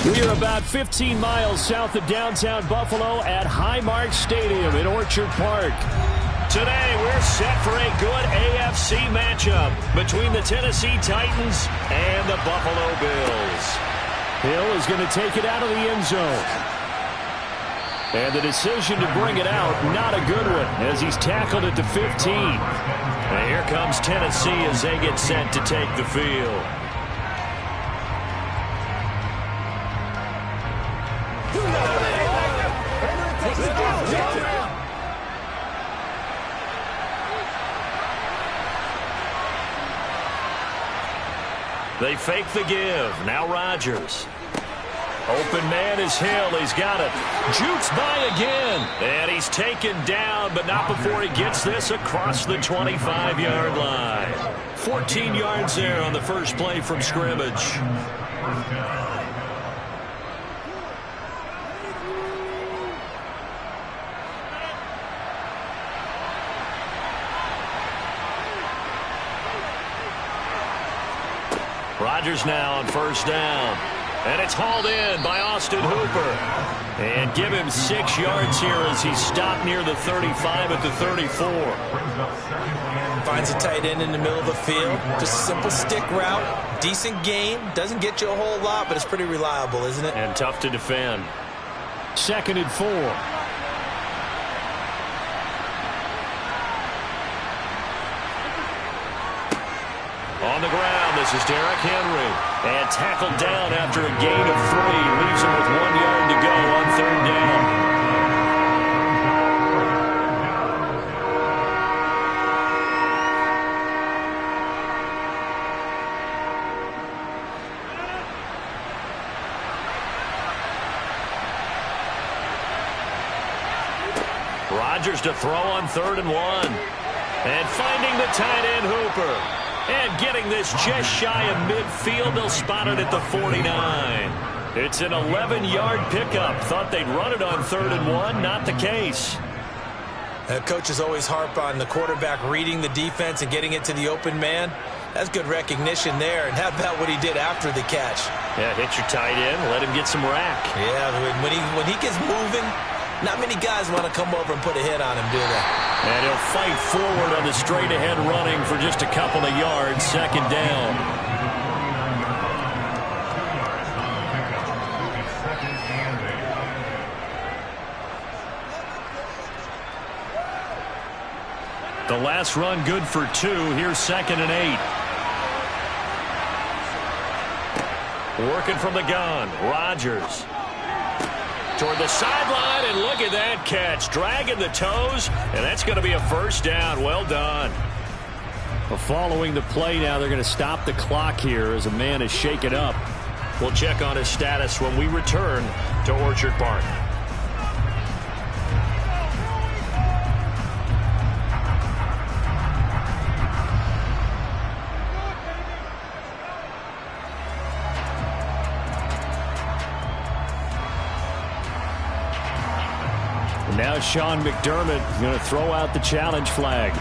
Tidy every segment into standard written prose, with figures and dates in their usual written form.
We are about 15 miles south of downtown Buffalo at Highmark Stadium in Orchard Park. Today, we're set for a good AFC matchup between the Tennessee Titans and the Buffalo Bills. Hill is going to take it out of the end zone. And the decision to bring it out, not a good one, as he's tackled it to 15. And here comes Tennessee as they get set to take the field. They fake the give. Now Rodgers. Open man is Hill. He's got it. Jukes by again. And he's taken down, but not before he gets this across the 25-yard line. 14 yards there on the first play from scrimmage. Rodgers now on first down. And it's hauled in by Austin Hooper. And give him 6 yards here as he's stopped near the 35 at the 34. Finds a tight end in the middle of the field. Just a simple stick route. Decent gain. Doesn't get you a whole lot, but it's pretty reliable, isn't it? And tough to defend. 2nd and 4. On the ground, this is Derrick Henry. And tackled down after a gain of 3. Leaves him with 1 yard to go on 3rd down. Rodgers to throw on 3rd and 1. And finding the tight end Hooper. And getting this just shy of midfield. They'll spot it at the 49. It's an 11-yard pickup. Thought they'd run it on 3rd and 1. Not the case. Coaches always harp on the quarterback reading the defense and getting it to the open man. That's good recognition there. And how about what he did after the catch? Yeah, hit your tight end. Let him get some rack. Yeah, when he gets moving, not many guys want to come over and put a hit on him, do they? And he'll fight forward on the straight-ahead running for just a couple of yards. 2nd down. The last run good for 2. Here's 2nd and 8. Working from the gun. Rodgers. Toward the sideline, and look at that catch. Dragging the toes, and that's going to be a 1st down. Well done. Well, following the play now, they're going to stop the clock here as a man is shaken up. We'll check on his status when we return to Orchard Park. Now Sean McDermott going to throw out the challenge flag.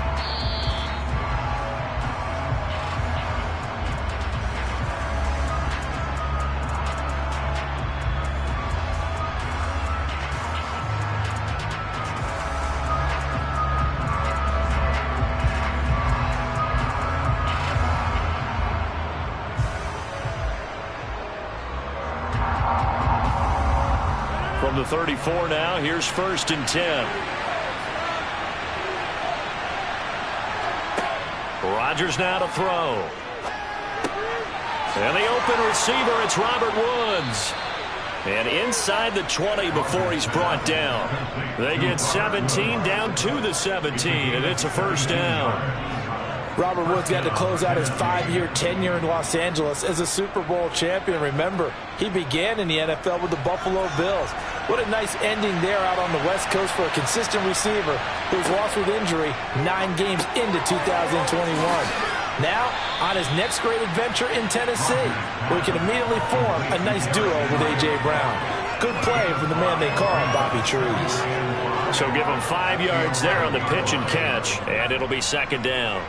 From the 34 now, here's 1st and 10. Rodgers now to throw. And the open receiver, it's Robert Woods. And inside the 20 before he's brought down. They get 17 down to the 17, and it's a 1st down. Robert Woods got to close out his 5-year tenure in Los Angeles as a Super Bowl champion. Remember, he began in the NFL with the Buffalo Bills. What a nice ending there out on the West Coast for a consistent receiver who was lost with injury 9 games into 2021. Now, on his next great adventure in Tennessee, where he can immediately form a nice duo with A.J. Brown. Good play from the man they call Bobby Trees. So give him 5 yards there on the pitch and catch, and it'll be 2nd down.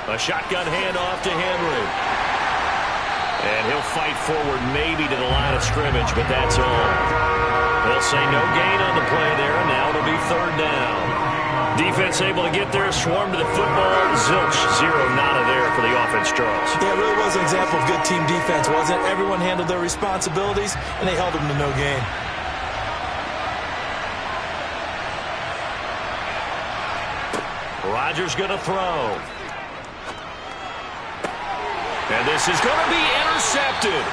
A shotgun handoff to Henry. And he'll fight forward maybe to the line of scrimmage, but that's all. They'll say no gain on the play there, and now it'll be third down. Defense able to get there, swarm to the football. Zilch, zero, nada there for the offense, Charles. Yeah, it really was an example of good team defense, wasn't it? Everyone handled their responsibilities, and they held them to no gain. Rodgers going to throw. And this is going to be intercepted.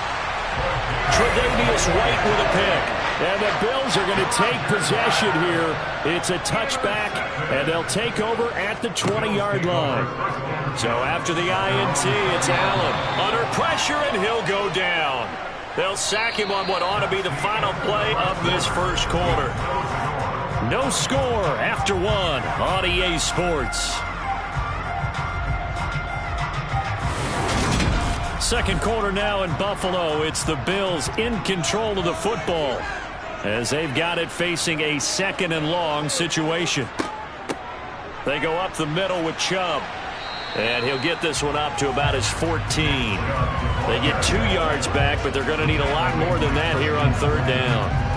Tre'Davious White with a pick. And the Bills are going to take possession here. It's a touchback, and they'll take over at the 20-yard line. So after the INT, it's Allen. Under pressure, and he'll go down. They'll sack him on what ought to be the final play of this first quarter. No score after one on EA Sports. Second quarter now in Buffalo. It's the Bills in control of the football as they've got it facing a second and long situation. They go up the middle with Chubb. And he'll get this one up to about his 14. They get 2 yards back, but they're going to need a lot more than that here on third down.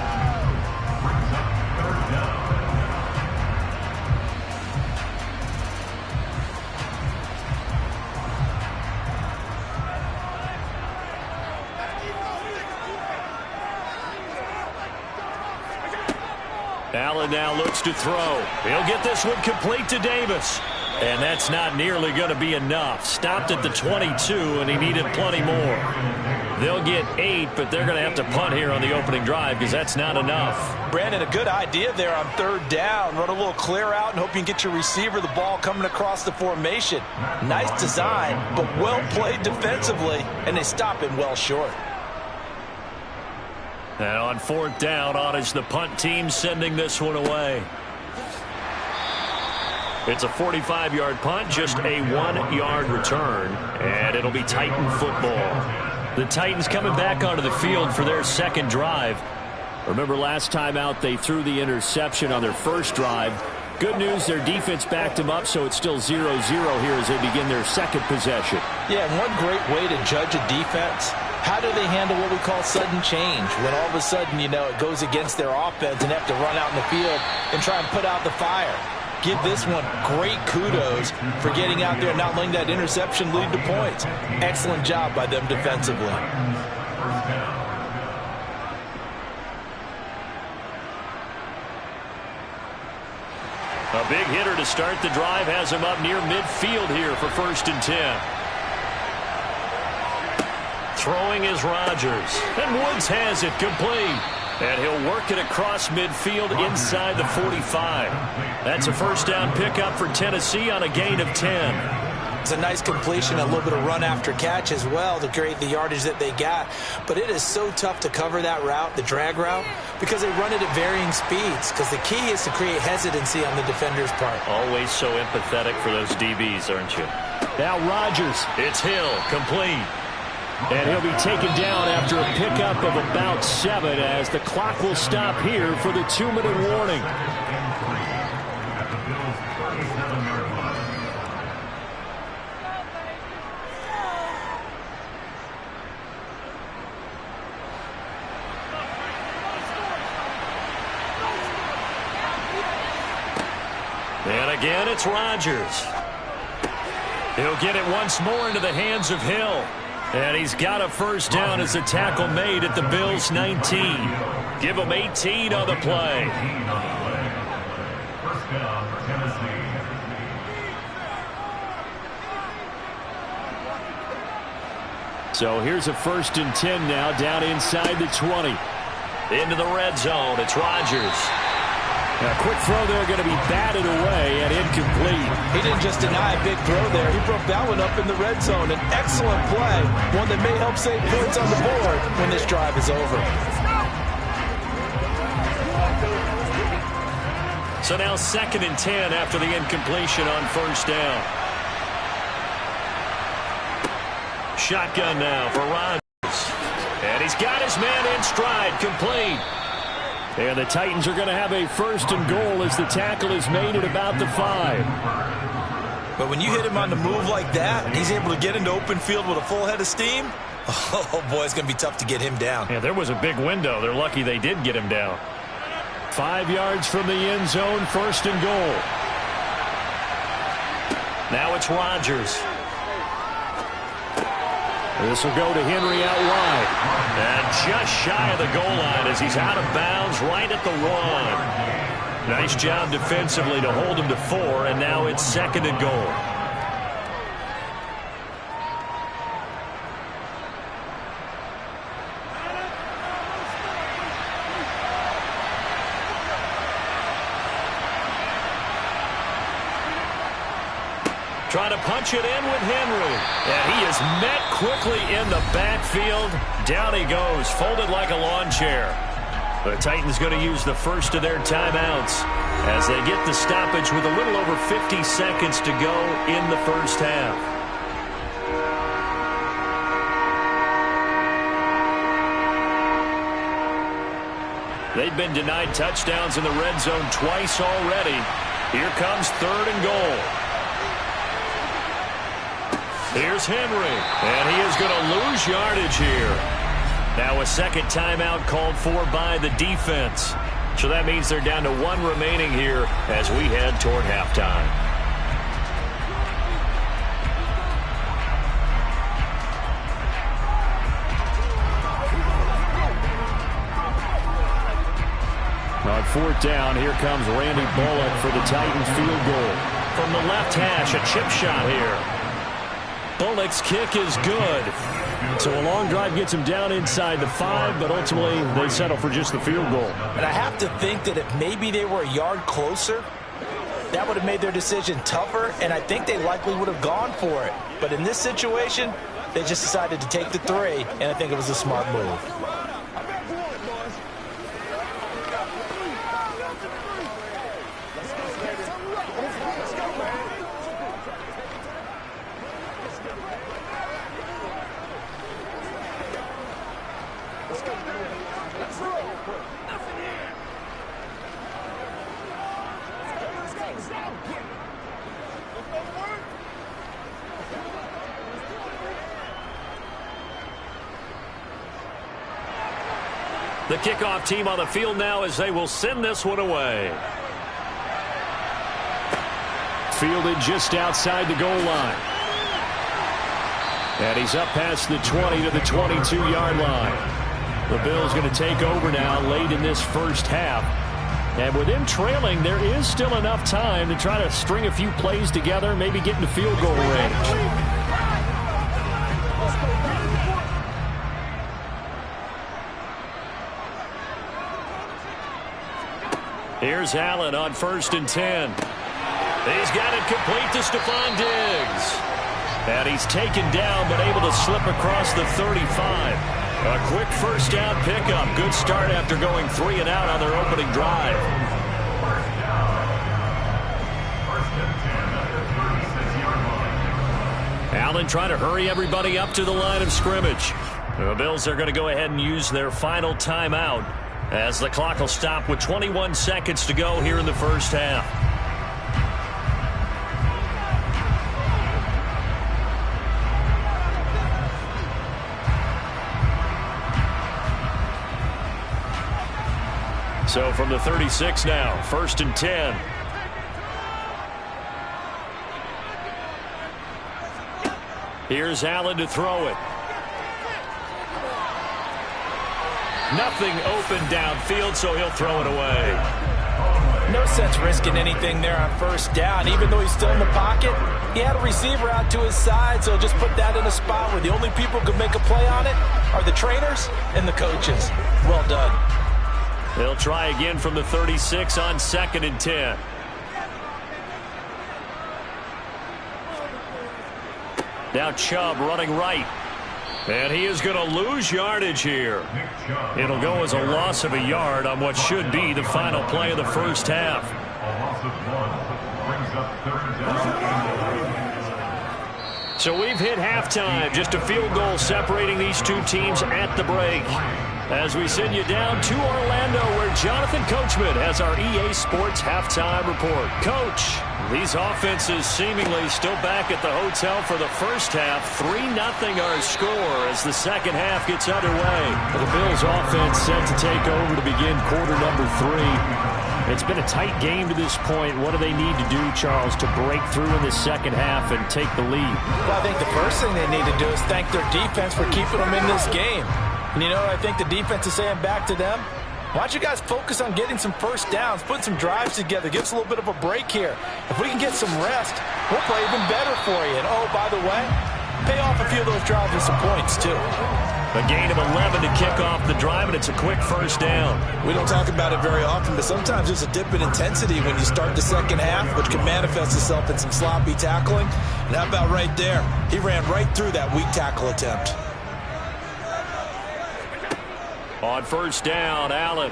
Allen now looks to throw. He'll get this one complete to Davis. And that's not nearly going to be enough. Stopped at the 22, and he needed plenty more. They'll get 8, but they're going to have to punt here on the opening drive because that's not enough. Brandon, a good idea there on third down. Run a little clear out and hope you can get your receiver the ball coming across the formation. Nice design, but well played defensively, and they stop him well short. And on fourth down, on is the punt team sending this one away. It's a 45-yard punt, just a 1-yard return, and it'll be Titan football. The Titans coming back onto the field for their second drive. Remember last time out they threw the interception on their first drive. Good news, their defense backed them up, so it's still 0-0 here as they begin their second possession. Yeah, and one great way to judge a defense, how do they handle what we call sudden change? When all of a sudden, you know, it goes against their offense and they have to run out in the field and try and put out the fire. Give this one great kudos for getting out there and not letting that interception lead to points. Excellent job by them defensively. A big hitter to start the drive has him up near midfield here for 1st and 10. Throwing is Rodgers. And Woods has it complete. And he'll work it across midfield inside the 45. That's a first down pickup for Tennessee on a gain of 10. It's a nice completion, a little bit of run after catch as well to create the yardage that they got. But it is so tough to cover that route, the drag route, because they run it at varying speeds. Because the key is to create hesitancy on the defender's part. Always so empathetic for those DBs, aren't you? Now Rodgers. It's Hill, complete. And he'll be taken down after a pickup of about 7 as the clock will stop here for the 2-minute warning. And again, it's Rodgers. He'll get it once more into the hands of Hill. And he's got a first down as a tackle made at the Bills' 19. Give him 18 on the play. So here's a 1st and 10 now down inside the 20. Into the red zone. It's Rodgers. A quick throw there going to be batted away and incomplete. He didn't just deny a big throw there. He broke that one up in the red zone. An excellent play. One that may help save points on the board when this drive is over. So now 2nd and 10 after the incompletion on first down. Shotgun now for Rodgers. And he's got his man in stride, complete. And the Titans are going to have a 1st and goal as the tackle is made at about the 5. But when you hit him on the move like that, and he's able to get into open field with a full head of steam, oh, boy, it's going to be tough to get him down. Yeah, there was a big window. They're lucky they did get him down. 5 yards from the end zone, 1st and goal. Now it's Rodgers. This will go to Henry out wide. And just shy of the goal line as he's out of bounds right at the 1. Nice job defensively to hold him to 4, and now it's 2nd and goal. Trying to punch it in with Henry. And he is met quickly in the backfield. Down he goes, folded like a lawn chair. The Titans going to use the first of their timeouts as they get the stoppage with a little over 50 seconds to go in the first half. They've been denied touchdowns in the red zone twice already. Here comes 3rd and goal. Here's Henry, and he is going to lose yardage here. Now a 2nd timeout called for by the defense. So that means they're down to 1 remaining here as we head toward halftime. On 4th down, here comes Randy Bullock for the Titans field goal. From the left hash, a chip shot here. Bullock's kick is good. So a long drive gets him down inside the 5, but ultimately they settle for just the field goal. And I have to think that if maybe they were a yard closer, that would have made their decision tougher, and I think they likely would have gone for it. But in this situation, they just decided to take the 3, and I think it was a smart move. The kickoff team on the field now as they will send this one away. Fielded just outside the goal line. And he's up past the 20 to the 22-yard line. The Bills going to take over now late in this first half. And with them trailing, there is still enough time to try to string a few plays together, maybe get into field goal range. Here's Allen on 1st and 10. He's got it complete to Stephon Diggs. And he's taken down but able to slip across the 35. A quick first down pickup. Good start after going 3 and out on their opening drive. Allen trying to hurry everybody up to the line of scrimmage. The Bills are going to go ahead and use their final timeout as the clock will stop with 21 seconds to go here in the first half. So from the 36 now, 1st and 10. Here's Allen to throw it. Nothing open downfield, so he'll throw it away. No sense risking anything there on 1st down. Even though he's still in the pocket, he had a receiver out to his side, so just put that in a spot where the only people who can make a play on it are the trainers and the coaches. Well done. They'll try again from the 36 on 2nd and 10. Now Chubb running right. And he is going to lose yardage here. It'll go as a loss of a yard on what should be the final play of the first half. So we've hit halftime. Just a field goal separating these two teams at the break. As we send you down to Orlando, where Jonathan Coachman has our EA Sports halftime report. Coach, these offenses seemingly still back at the hotel for the first half. 3-0 our score as the second half gets underway. The Bills offense set to take over to begin quarter number 3. It's been a tight game to this point. What do they need to do, Charles, to break through in the second half and take the lead? Well, I think the first thing they need to do is thank their defense for keeping them in this game. And you know, I think the defense is saying back to them, why don't you guys focus on getting some first downs, putting some drives together, give us a little bit of a break here. If we can get some rest, we'll play even better for you. And, oh, by the way, pay off a few of those drives with some points, too. A gain of 11 to kick off the drive, and it's a quick first down. We don't talk about it very often, but sometimes there's a dip in intensity when you start the second half, which can manifest itself in some sloppy tackling. And how about right there? He ran right through that weak tackle attempt. On first down, Allen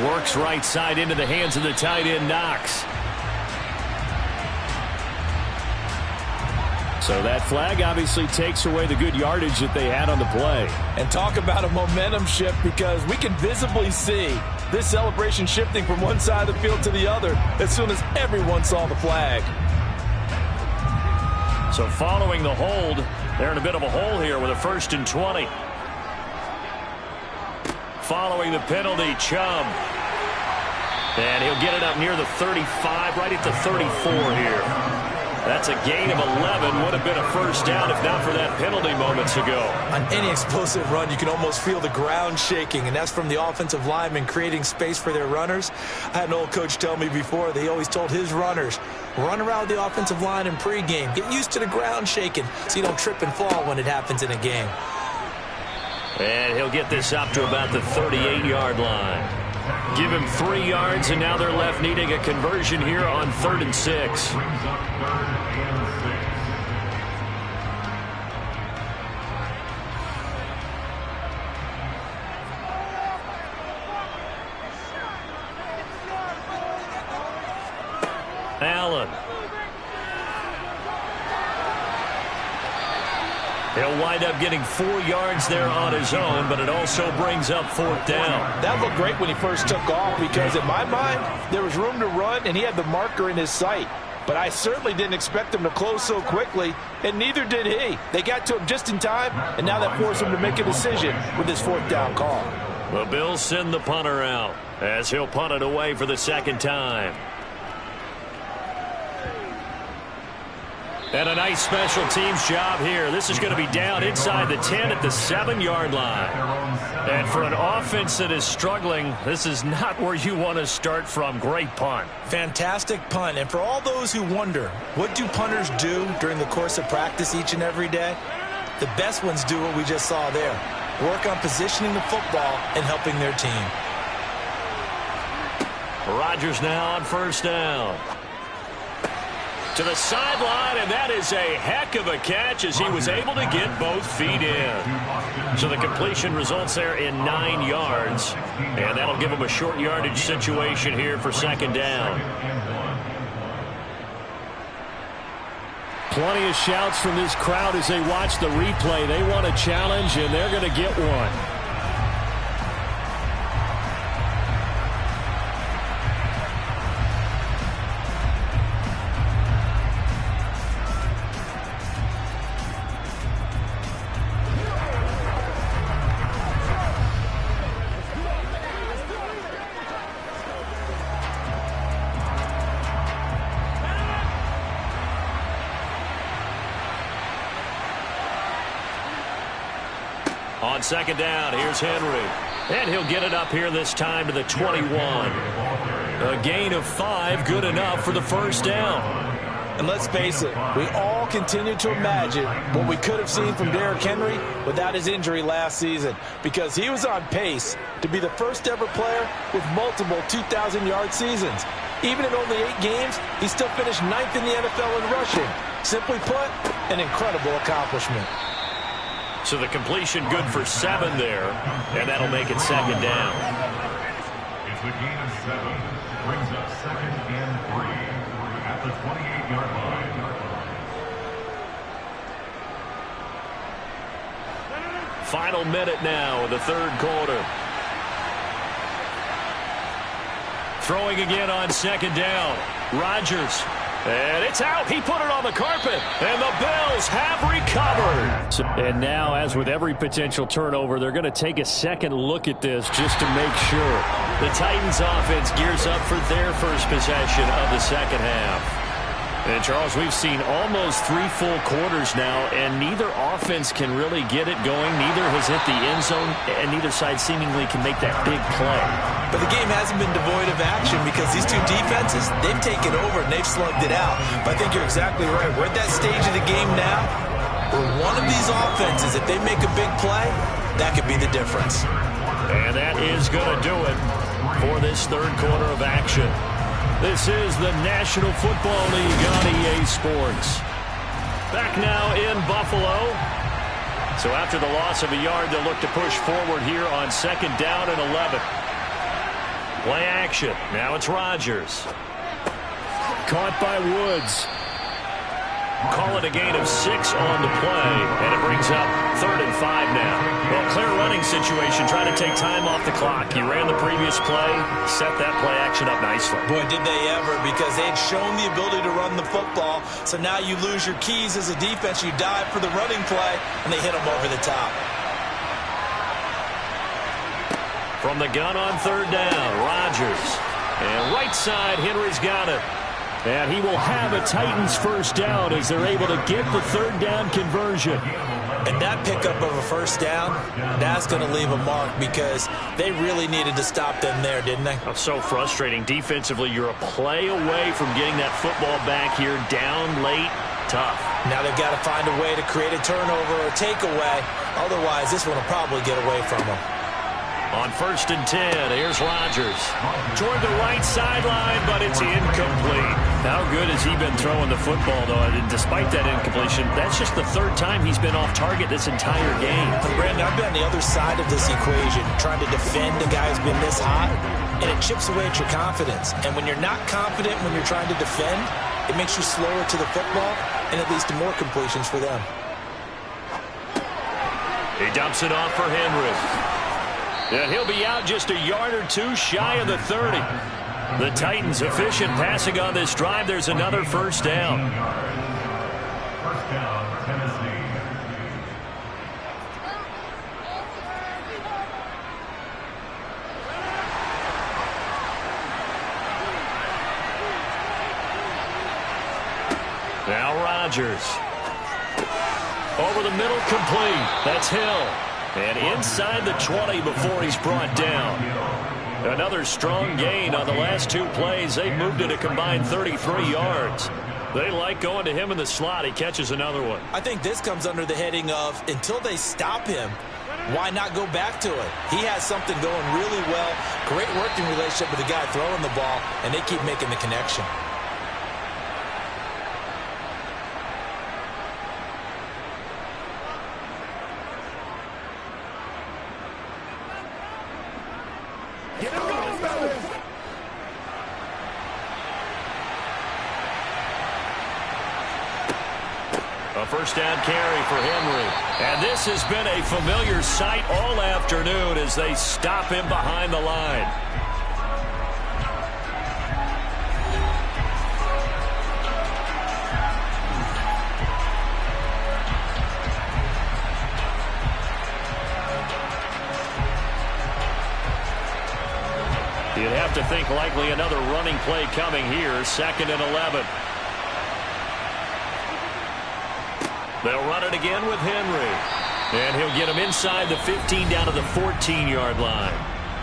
works right side into the hands of the tight end, Knox. So that flag obviously takes away the good yardage that they had on the play. And talk about a momentum shift, because we can visibly see this celebration shifting from one side of the field to the other as soon as everyone saw the flag. So following the hold, they're in a bit of a hole here with a 1st and 20. Following the penalty, Chubb. And he'll get it up near the 35, right at the 34 here. That's a gain of 11. Would have been a first down if not for that penalty moments ago. On any explosive run, you can almost feel the ground shaking, and that's from the offensive linemen creating space for their runners. I had an old coach tell me before, they always told his runners, run around the offensive line in pregame. Get used to the ground shaking so you don't trip and fall when it happens in a game. And he'll get this up to about the 38-yard line. Give him 3 yards, and now they're left needing a conversion here on 3rd and 6. Allen. He'll wind up getting 4 yards there on his own, but it also brings up 4th down. That looked great when he first took off, because in my mind, there was room to run, and he had the marker in his sight. But I certainly didn't expect him to close so quickly, and neither did he. They got to him just in time, and now that forced him to make a decision with his 4th down call. The Bills send the punter out as he'll punt it away for the 2nd time. And a nice special teams job here. This is going to be down inside the 10 at the 7-yard line. And for an offense that is struggling, this is not where you want to start from. Great punt. Fantastic punt. And for all those who wonder, what do punters do during the course of practice each and every day? The best ones do what we just saw there. Work on positioning the football and helping their team. Rodgers now on first down. To the sideline, and that is a heck of a catch as he was able to get both feet in. So the completion results there in 9 yards, and that'll give him a short yardage situation here for 2nd down. Plenty of shouts from this crowd as they watch the replay. They want a challenge, and they're going to get one. On 2nd down, here's Henry. And he'll get it up here this time to the 21. A gain of 5, good enough for the 1st down. And let's face it, we all continue to imagine what we could have seen from Derrick Henry without his injury last season, because he was on pace to be the first ever player with multiple 2,000-yard seasons. Even in only 8 games, he still finished 9th in the NFL in rushing. Simply put, an incredible accomplishment. So the completion good for 7 there, and that'll make it 2nd down. It's a gain of 7, brings up 2nd and 3 at the 28-yard line. Final minute now in the third quarter. Throwing again on second down. Rodgers. And it's out. He put it on the carpet. And the Bills have recovered. And now, as with every potential turnover, they're going to take a second look at this just to make sure. The Titans offense gears up for their first possession of the second half. And, Charles, we've seen almost 3 full quarters now, and neither offense can really get it going. Neither has hit the end zone, and neither side seemingly can make that big play. But the game hasn't been devoid of action because these two defenses, they've taken over and they've slugged it out. But I think you're exactly right. We're at that stage of the game now where one of these offenses, if they make a big play, that could be the difference. And that is going to do it for this third quarter of action. This is the National Football League on EA Sports. Back now in Buffalo. So after the loss of a yard, they'll look to push forward here on second down and 11. Play action. Now it's Rodgers. Caught by Woods. Call it a gain of 6 on the play, and it brings up 3rd and 5 now. Well, clear running situation, trying to take time off the clock. He ran the previous play, set that play action up nicely. Boy, did they ever, because they had shown the ability to run the football. So now you lose your keys as a defense. You dive for the running play, and they hit them over the top. From the gun on 3rd down, Rodgers. And right side, Henry's got it. And he will have a Titans first down as they're able to get the 3rd down conversion. And that pickup of a first down, that's going to leave a mark because they really needed to stop them there, didn't they? That's so frustrating. Defensively, you're a play away from getting that football back here down late. Tough. Now they've got to find a way to create a turnover or takeaway. Otherwise, this one will probably get away from them. On 1st and 10, here's Rodgers. Toward the right sideline, but it's incomplete. How good has he been throwing the football, though? Despite that incompletion, that's just the 3rd time he's been off target this entire game. Brandon, I've been on the other side of this equation, trying to defend a guy who's been this hot, and it chips away at your confidence. And when you're not confident when you're trying to defend, it makes you slower to the football, and it leads to more completions for them. He dumps it off for Henry. And he'll be out just a yard or 2 shy of the 30. The Titans efficient passing on this drive. There's another first down. First down, Tennessee. Now Rodgers. Over the middle, complete. That's Hill. And inside the 20 before he's brought down. Another strong gain on the last 2 plays. They've moved it a combined 33 yards. They like going to him in the slot. He catches another one. I think this comes under the heading of until they stop him, why not go back to it? He has something going really well. Great working relationship with the guy throwing the ball, and they keep making the connection. A first down carry for Henry. And this has been a familiar sight all afternoon as they stop him behind the line. You'd have to think likely another running play coming here. 2nd and 11. They'll run it again with Henry. And he'll get him inside the 15 down to the 14-yard line.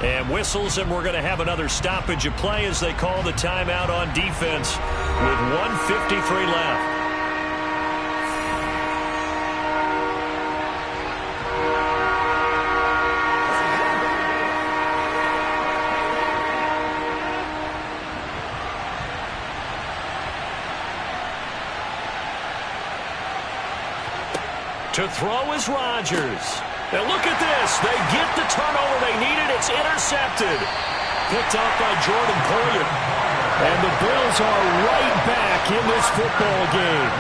And whistles, and we're going to have another stoppage of play as they call the timeout on defense with 1:53 left. To throw is Rodgers. And look at this. They get the turnover they needed. It's intercepted. Picked off by Jordan Poyer. And the Bills are right back in this football game.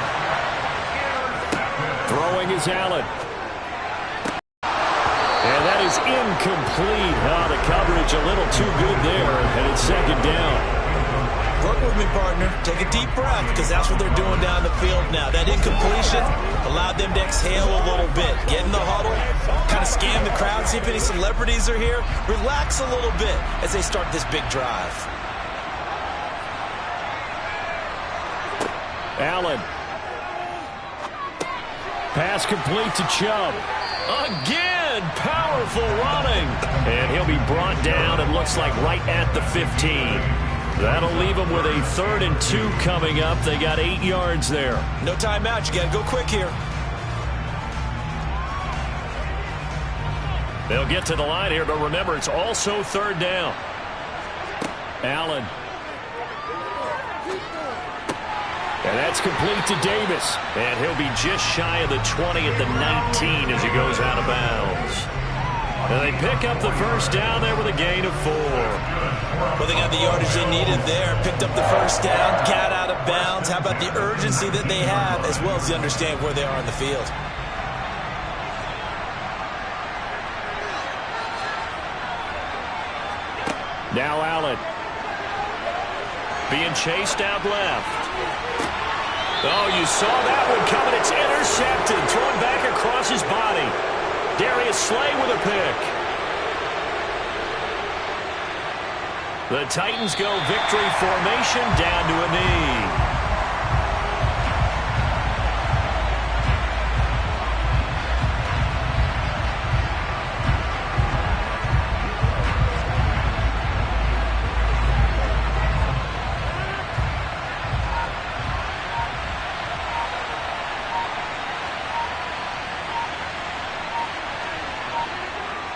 Throwing is Allen. that is incomplete. Oh, the coverage a little too good there, and it's second down. Work with me, partner. Take a deep breath, because that's what they're doing down the field now. That incompletion allowed them to exhale a little bit. Get in the huddle, kind of scan the crowd, see if any celebrities are here. Relax a little bit as they start this big drive. Allen. Pass complete to Chubb. Again, powerful running. And he'll be brought down, it looks like, right at the 15. That'll leave them with a 3rd and 2 coming up. They got 8 yards there. No timeout. You got to go quick here. They'll get to the line here, but remember, it's also 3rd down. Allen. And that's complete to Davis. And he'll be just shy of the 20 at the 19 as he goes out of bounds. And they pick up the first down there with a gain of 4. Well, they got the yardage they needed there. Picked up the first down, got out of bounds. How about the urgency that they have, as well as the understanding where they are on the field? Now Allen. Being chased out left. Oh, you saw that one coming. It's intercepted. Thrown back across his body. Darius Slay with a pick. The Titans go victory formation down to a knee.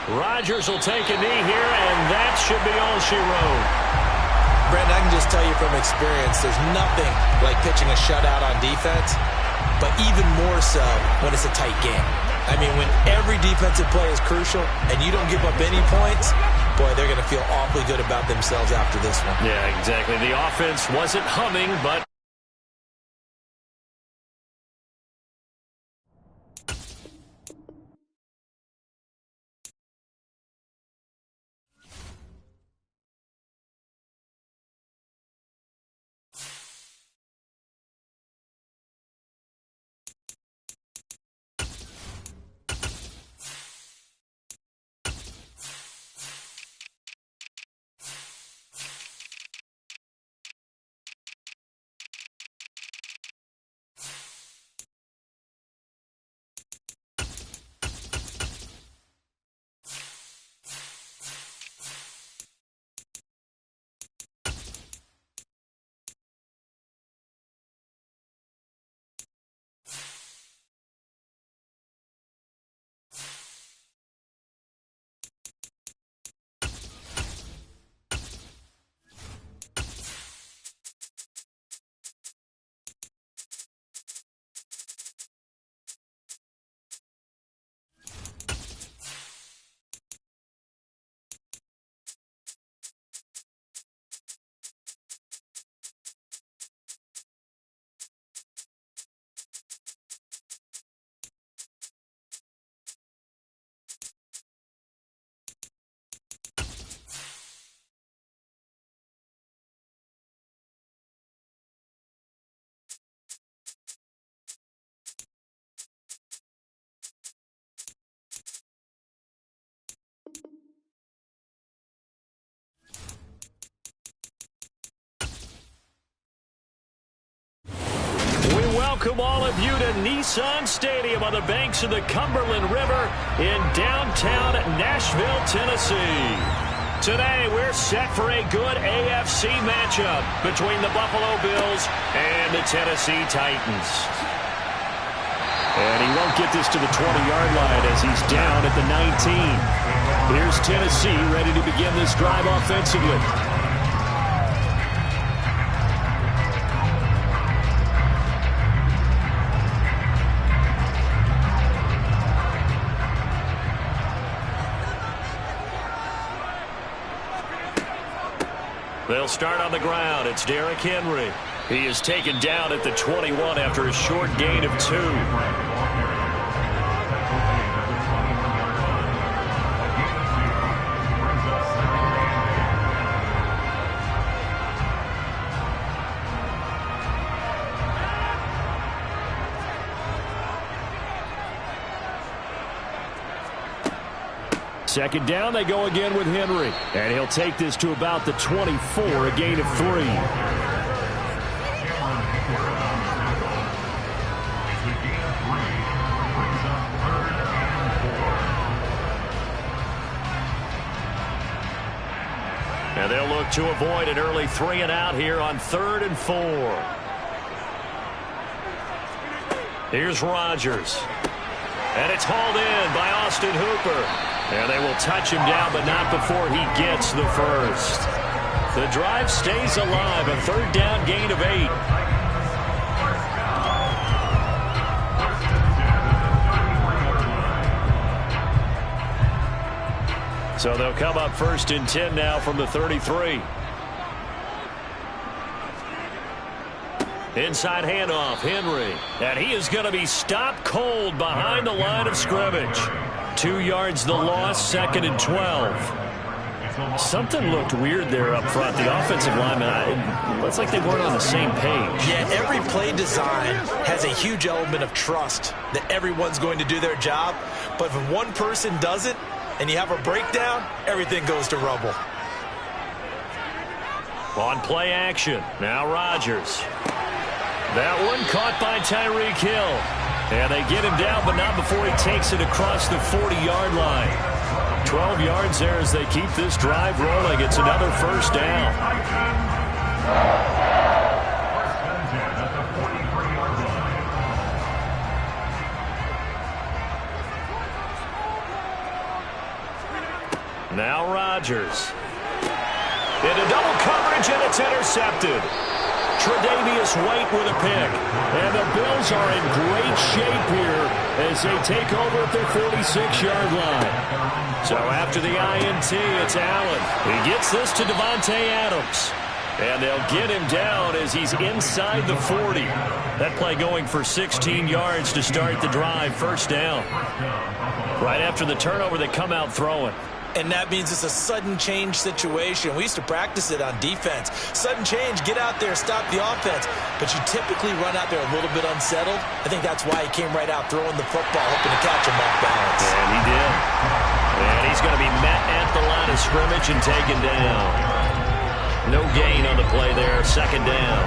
Rodgers will take a knee here, and that should be all she wrote. Brent, I can just tell you from experience, there's nothing like pitching a shutout on defense, but even more so when it's a tight game. I mean, when every defensive play is crucial and you don't give up any points, boy, they're going to feel awfully good about themselves after this one. Yeah, exactly. The offense wasn't humming, but welcome all of you to Nissan Stadium on the banks of the Cumberland River in downtown Nashville, Tennessee. Today, we're set for a good AFC matchup between the Buffalo Bills and the Tennessee Titans. And he won't get this to the 20-yard line as he's down at the 19. Here's Tennessee ready to begin this drive offensively. They'll start on the ground. It's Derrick Henry. He is taken down at the 21 after a short gain of 2. second down, they go again with Henry. And he'll take this to about the 24, a gain of 3. And they'll look to avoid an early 3 and out here on 3rd and 4. Here's Rodgers. And it's hauled in by Austin Hooper. And they will touch him down, but not before he gets the first. The drive stays alive, a 3rd down gain of 8. So they'll come up 1st and 10 now from the 33. Inside handoff, Henry. And he is going to be stopped cold behind the line of scrimmage. 2 yards the loss, 2nd and 12. Something looked weird there up front. The offensive lineman, it looks like they weren't on the same page. Yeah, every play design has a huge element of trust that everyone's going to do their job. But if one person doesn't, and you have a breakdown, everything goes to rubble. On play action, now Rodgers. That one caught by Tyreek Hill. And they get him down, but not before he takes it across the 40-yard line. 12 yards there as they keep this drive rolling. It's another 1st down. Now Rodgers. Into double coverage, and it's intercepted. Tre'Davious White with a pick. And the Bills are in great shape here as they take over at their 46-yard line. So after the INT, it's Allen. He gets this to Devontae Adams. And they'll get him down as he's inside the 40. That play going for 16 yards to start the drive. 1st down. Right after the turnover, they come out throwing. And that means it's a sudden change situation. We used to practice it on defense. Sudden change, get out there, stop the offense. But you typically run out there a little bit unsettled. I think that's why he came right out throwing the football, hoping to catch him off balance. And he did. And he's going to be met at the line of scrimmage and taken down. No gain on the play there, 2nd down.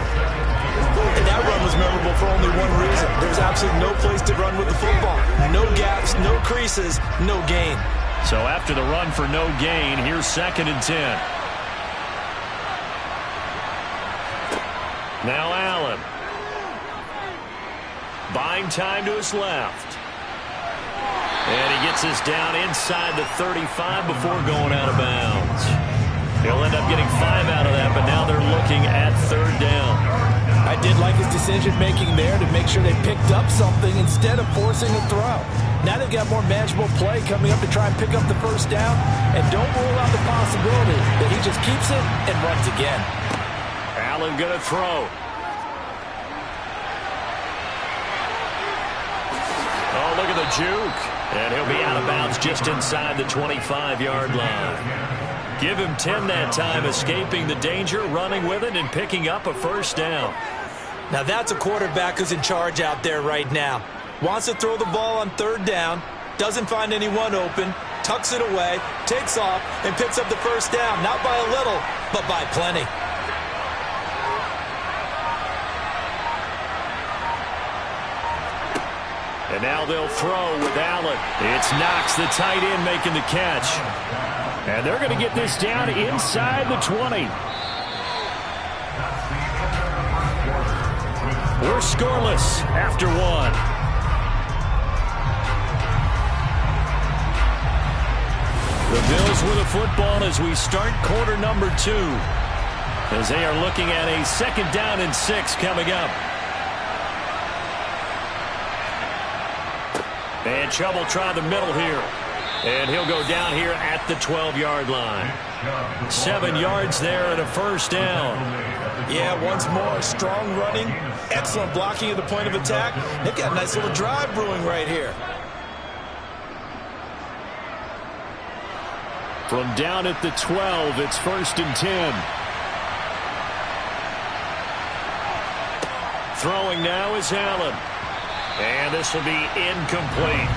And that run was memorable for only one reason. There's absolutely no place to run with the football. No gaps, no creases, no gain. So after the run for no gain, here's 2nd and 10. Now Allen. Buying time to his left. And he gets us down inside the 35 before going out of bounds. He'll end up getting 5 out of that, but now they're looking at 3rd down. I did like his decision-making there to make sure they picked up something instead of forcing a throw. Now they've got more manageable play coming up to try and pick up the 1st down. And don't rule out the possibility that he just keeps it and runs again. Allen going to throw. Oh, look at the juke. And he'll be out of bounds just inside the 25-yard line. Give him 10 that time, escaping the danger, running with it, and picking up a 1st down. Now that's a quarterback who's in charge out there right now. Wants to throw the ball on 3rd down, doesn't find anyone open, tucks it away, takes off, and picks up the 1st down. Not by a little, but by plenty. And now they'll throw with Allen. It's Knox, the tight end, making the catch. And they're going to get this down inside the 20. We're scoreless after 1. The Bills with a football as we start quarter number 2. As they are looking at a 2nd down and 6 coming up. And Chubb will try the middle here. And he'll go down here at the 12-yard line. 7 yards there and a 1st down. Yeah, once more, strong running, excellent blocking at the point of attack. They've got a nice little drive brewing right here. From down at the 12, it's 1st and 10. Throwing now is Allen. And this will be incomplete.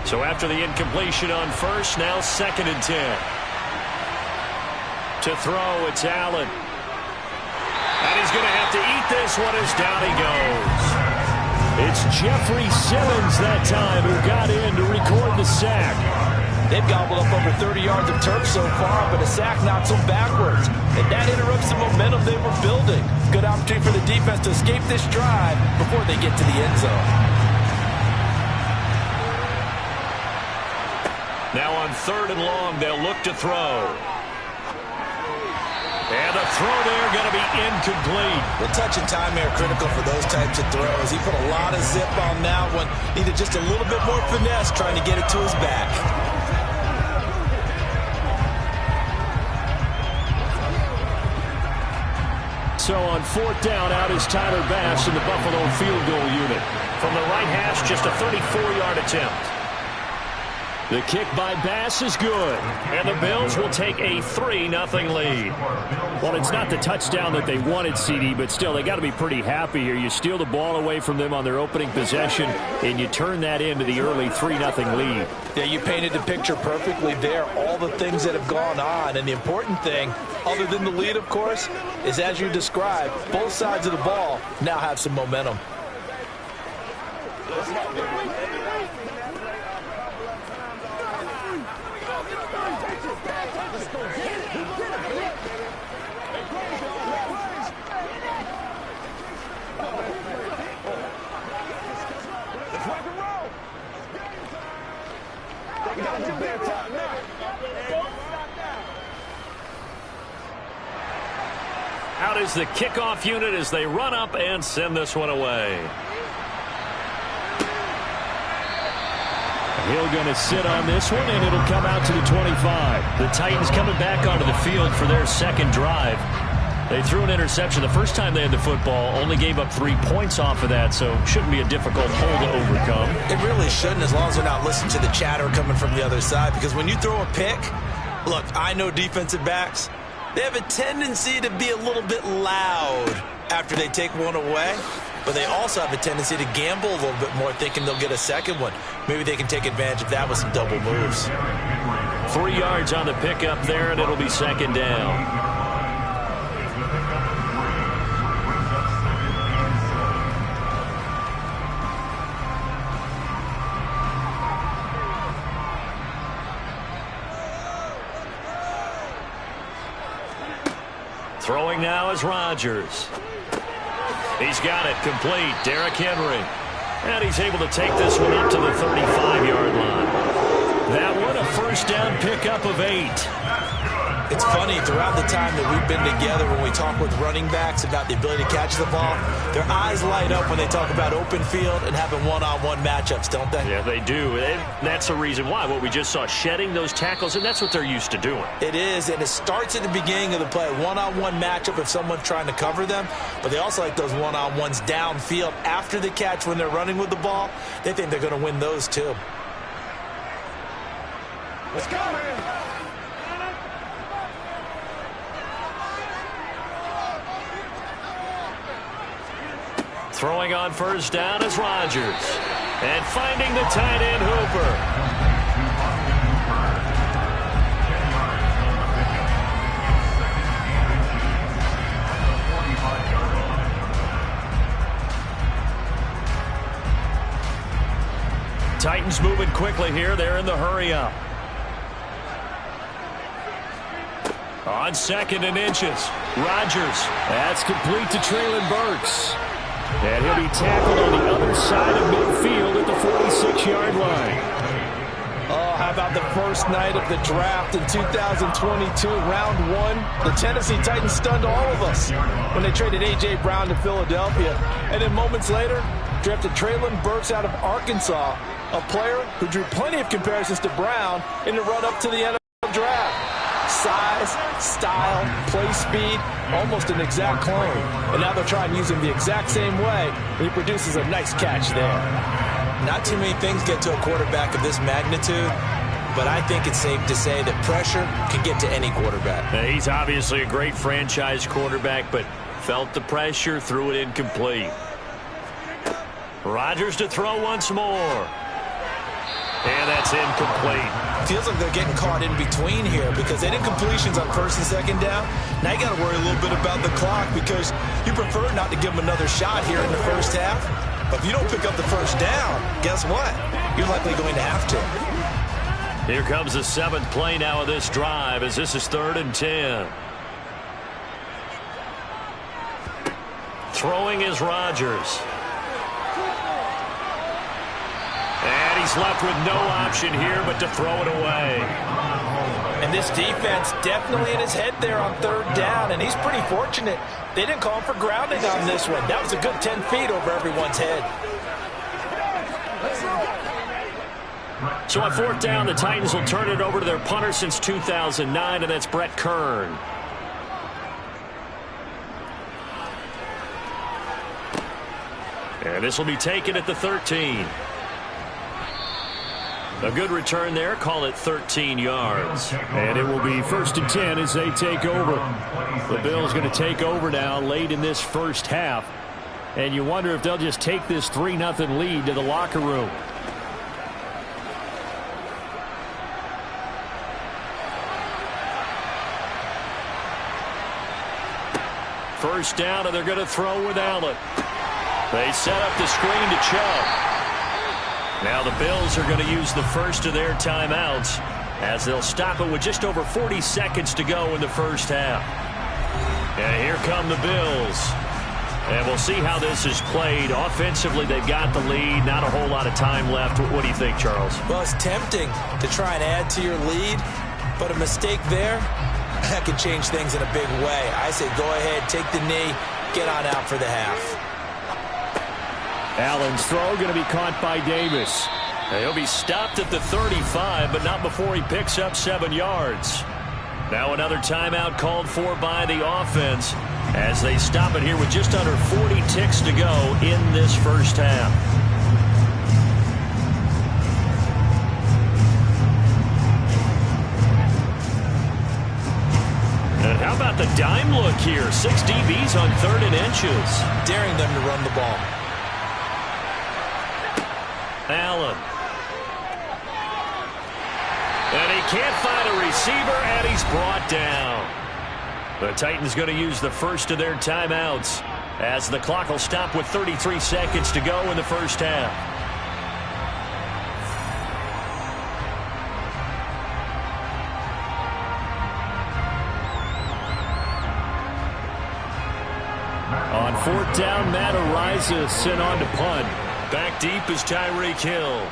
So after the incompletion on first, now 2nd and 10. To throw, it's Allen. And he's going to have to eat this one as down he goes. It's Jeffrey Simmons that time who got in to record the sack. They've gobbled up over 30 yards of turf so far, but a sack knocks them backwards. And that interrupts the momentum they were building. Good opportunity for the defense to escape this drive before they get to the end zone. Now on 3rd and long, they'll look to throw. And the throw there going to be incomplete. The touch and time are critical for those types of throws. He put a lot of zip on that one. Needed just a little bit more finesse trying to get it to his back. So on 4th down, out is Tyler Bass in the Buffalo field goal unit. From the right hash, just a 34-yard attempt. The kick by Bass is good, and the Bills will take a 3-0 lead. Well, it's not the touchdown that they wanted, CD, but still, they got to be pretty happy here. You steal the ball away from them on their opening possession, and you turn that into the early 3-0 lead. Yeah, you painted the picture perfectly there, all the things that have gone on, and the important thing, other than the lead, of course, is as you described, both sides of the ball now have some momentum. Out is the kickoff unit as they run up and send this one away. Hill going to sit on this one, and it'll come out to the 25. The Titans coming back onto the field for their 2nd drive. They threw an interception the first time they had the football, only gave up 3 points off of that, so shouldn't be a difficult hole to overcome. It really shouldn't, as long as they're not listening to the chatter coming from the other side, because when you throw a pick, look, I know defensive backs, they have a tendency to be a little bit loud after they take one away, but they also have a tendency to gamble a little bit more, thinking they'll get a second one. Maybe they can take advantage of that with some double moves. 3 yards on the pickup there, and it'll be 2nd down. Throwing now is Rodgers. He's got it complete. Derrick Henry. And he's able to take this one up to the 35-yard line. That one a 1st down pickup of 8. It's funny, throughout the time that we've been together, when we talk with running backs about the ability to catch the ball, their eyes light up when they talk about open field and having one-on-one matchups, don't they? Yeah, they do. And that's the reason why. What we just saw, shedding those tackles, and that's what they're used to doing. It is, and it starts at the beginning of the play. One-on-one matchup if someone's trying to cover them, but they also like those one-on-ones downfield after the catch when they're running with the ball. They think they're going to win those too. Let's go, man. Throwing on 1st down is Rodgers. And finding the tight end Hooper. Titans moving quickly here. They're in the hurry up. On 2nd and inches. Rodgers. That's complete to Treylon Burks. And he'll be tackled on the other side of midfield at the 46-yard line. Oh, how about the first night of the draft in 2022, round 1? The Tennessee Titans stunned all of us when they traded A.J. Brown to Philadelphia. And then moments later, drafted Treylon Burks out of Arkansas, a player who drew plenty of comparisons to Brown in the run-up to the NFL draft. Size, style, play speed, almost an exact clone. And now they're trying to use him the exact same way, and he produces a nice catch there. Not too many things get to a quarterback of this magnitude, but I think it's safe to say that pressure can get to any quarterback. Now, he's obviously a great franchise quarterback, but felt the pressure, threw it incomplete. Rodgers to throw once more. And that's incomplete. Feels like they're getting caught in between here because they did completions on first and second down. Now you got to worry a little bit about the clock because you prefer not to give them another shot here in the first half. But if you don't pick up the first down, guess what? You're likely going to have to. Here comes the 7th play now of this drive as this is 3rd and 10. Throwing is Rodgers. And he's left with no option here but to throw it away. And this defense definitely in his head there on 3rd down, and he's pretty fortunate. They didn't call him for grounding on this one. That was a good 10 feet over everyone's head. So on 4th down, the Titans will turn it over to their punter since 2009, and that's Brett Kern. And this will be taken at the 13. A good return there. Call it 13 yards. And it will be 1st and 10 as they take over. The Bills going to take over now late in this first half. And you wonder if they'll just take this 3-0 lead to the locker room. First down, and they're going to throw with Allen. They set up the screen to Chubb. Now the Bills are going to use the first of their timeouts as they'll stop it with just over 40 seconds to go in the first half. And here come the Bills. And we'll see how this is played. Offensively, they've got the lead. Not a whole lot of time left. What do you think, Charles? Well, it's tempting to try and add to your lead, but a mistake there, that could change things in a big way. I say go ahead, take the knee, get on out for the half. Allen's throw going to be caught by Davis. He'll be stopped at the 35, but not before he picks up 7 yards. Now another timeout called for by the offense as they stop it here with just under 40 ticks to go in this first half. And how about the dime look here? 6 DBs on 3rd and inches. Daring them to run the ball. Allen. And he can't find a receiver, and he's brought down. The Titans going to use the first of their timeouts as the clock will stop with 33 seconds to go in the first half. On 4th down, Matt Araiza sent on to punt. Back deep is Tyreek Hill.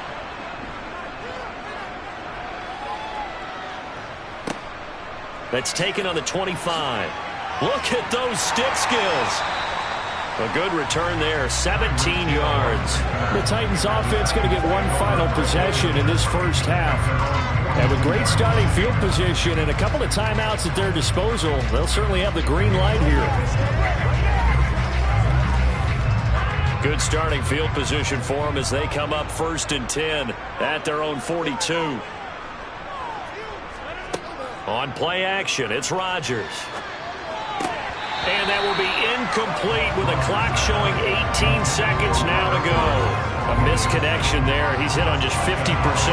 That's taken on the 25. Look at those stick skills. A good return there, 17 yards. The Titans offense going to get one final possession in this first half. And with great starting field position and a couple of timeouts at their disposal, they'll certainly have the green light here. Good starting field position for them as they come up 1st and 10 at their own 42. On play action, it's Rodgers. And that will be incomplete with a clock showing 18 seconds now to go. A misconnection there. He's hit on just 50%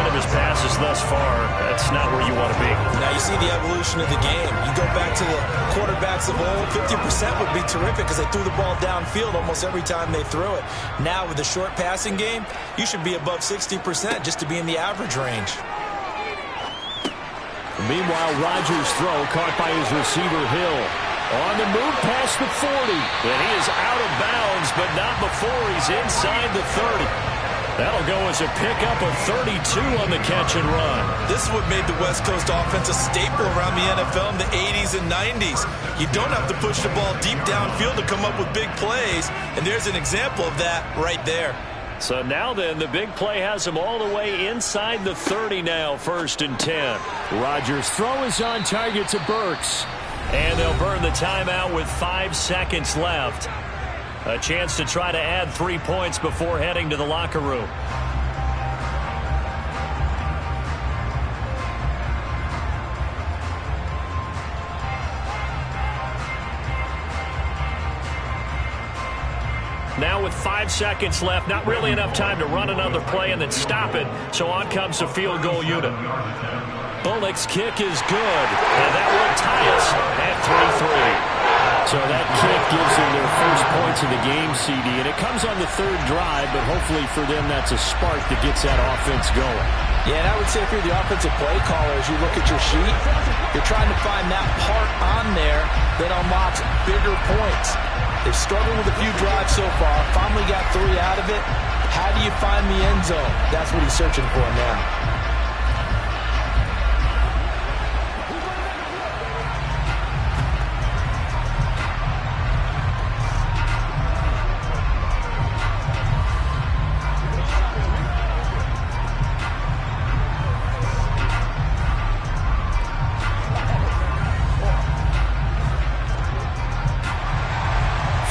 of his passes thus far. That's not where you want to be. Now you see the evolution of the game. You go back to the quarterbacks of old, 50% would be terrific because they threw the ball downfield almost every time they threw it. Now with the short passing game, you should be above 60% just to be in the average range. Meanwhile, Rodgers' throw caught by his receiver, Hill. On the move past the 40. And he is out of bounds, but not before he's inside the 30. That'll go as a pickup of 32 on the catch and run. This is what made the West Coast offense a staple around the NFL in the 80s and 90s. You don't have to push the ball deep downfield to come up with big plays, and there's an example of that right there. So now then, the big play has him all the way inside the 30 now, 1st and 10. Rodgers' throw is on target to Burks. And they'll burn the timeout with 5 seconds left. A chance to try to add 3 points before heading to the locker room. Now with 5 5 seconds left. Not really enough time to run another play and then stop it. So on comes the field goal unit. Bullock's kick is good, and that will tie us at 3-3. So that kick gives them their first points of the game, CD, and it comes on the 3rd drive, but hopefully for them that's a spark that gets that offense going. Yeah, and I would say if you're the offensive play caller, as you look at your sheet, you're trying to find that part on there that unlocks bigger points. They've struggled with a few drives so far, finally got 3 out of it. How do you find the end zone? That's what he's searching for now.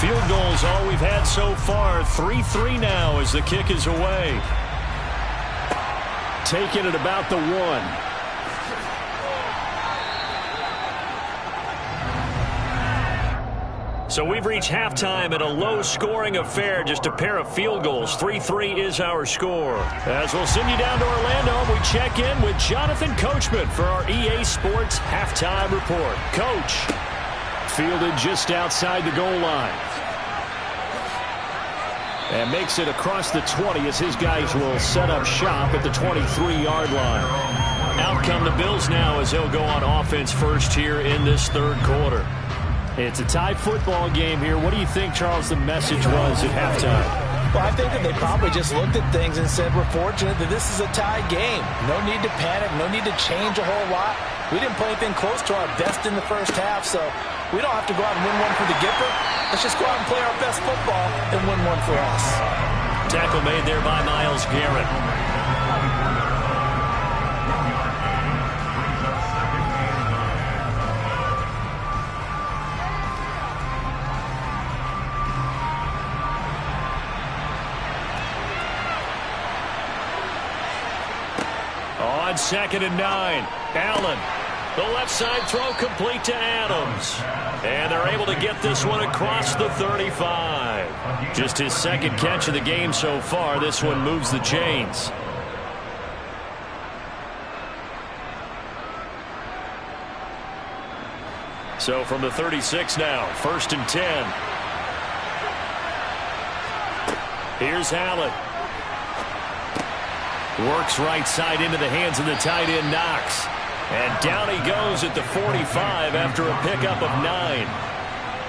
Field goals all we've had so far. 3-3 now as the kick is away. Taken at about the 1. So we've reached halftime at a low-scoring affair, just a pair of field goals. 3-3 is our score. As we'll send you down to Orlando, we check in with Jonathan Coachman for our EA Sports Halftime Report. Coach, fielded just outside the goal line. And makes it across the 20 as his guys will set up shop at the 23-yard line. Out come the Bills now as they'll go on offense first here in this 3rd quarter. It's a tie football game here. What do you think, Charles, the message was at halftime? Well, I think that they probably just looked at things and said, we're fortunate that this is a tie game. No need to panic. No need to change a whole lot. We didn't play anything close to our best in the first half, so we don't have to go out and win one for the Gipper. Let's just go out and play our best football and win one for us. Tackle made there by Myles Garrett. On 2nd and 9, Allen. The left side throw complete to Adams. And they're able to get this one across the 35. Just his 2nd catch of the game so far. This one moves the chains. So from the 36 now, 1st and 10. Here's Allen. Works right side into the hands of the tight end Knox. And down he goes at the 45 after a pickup of 9.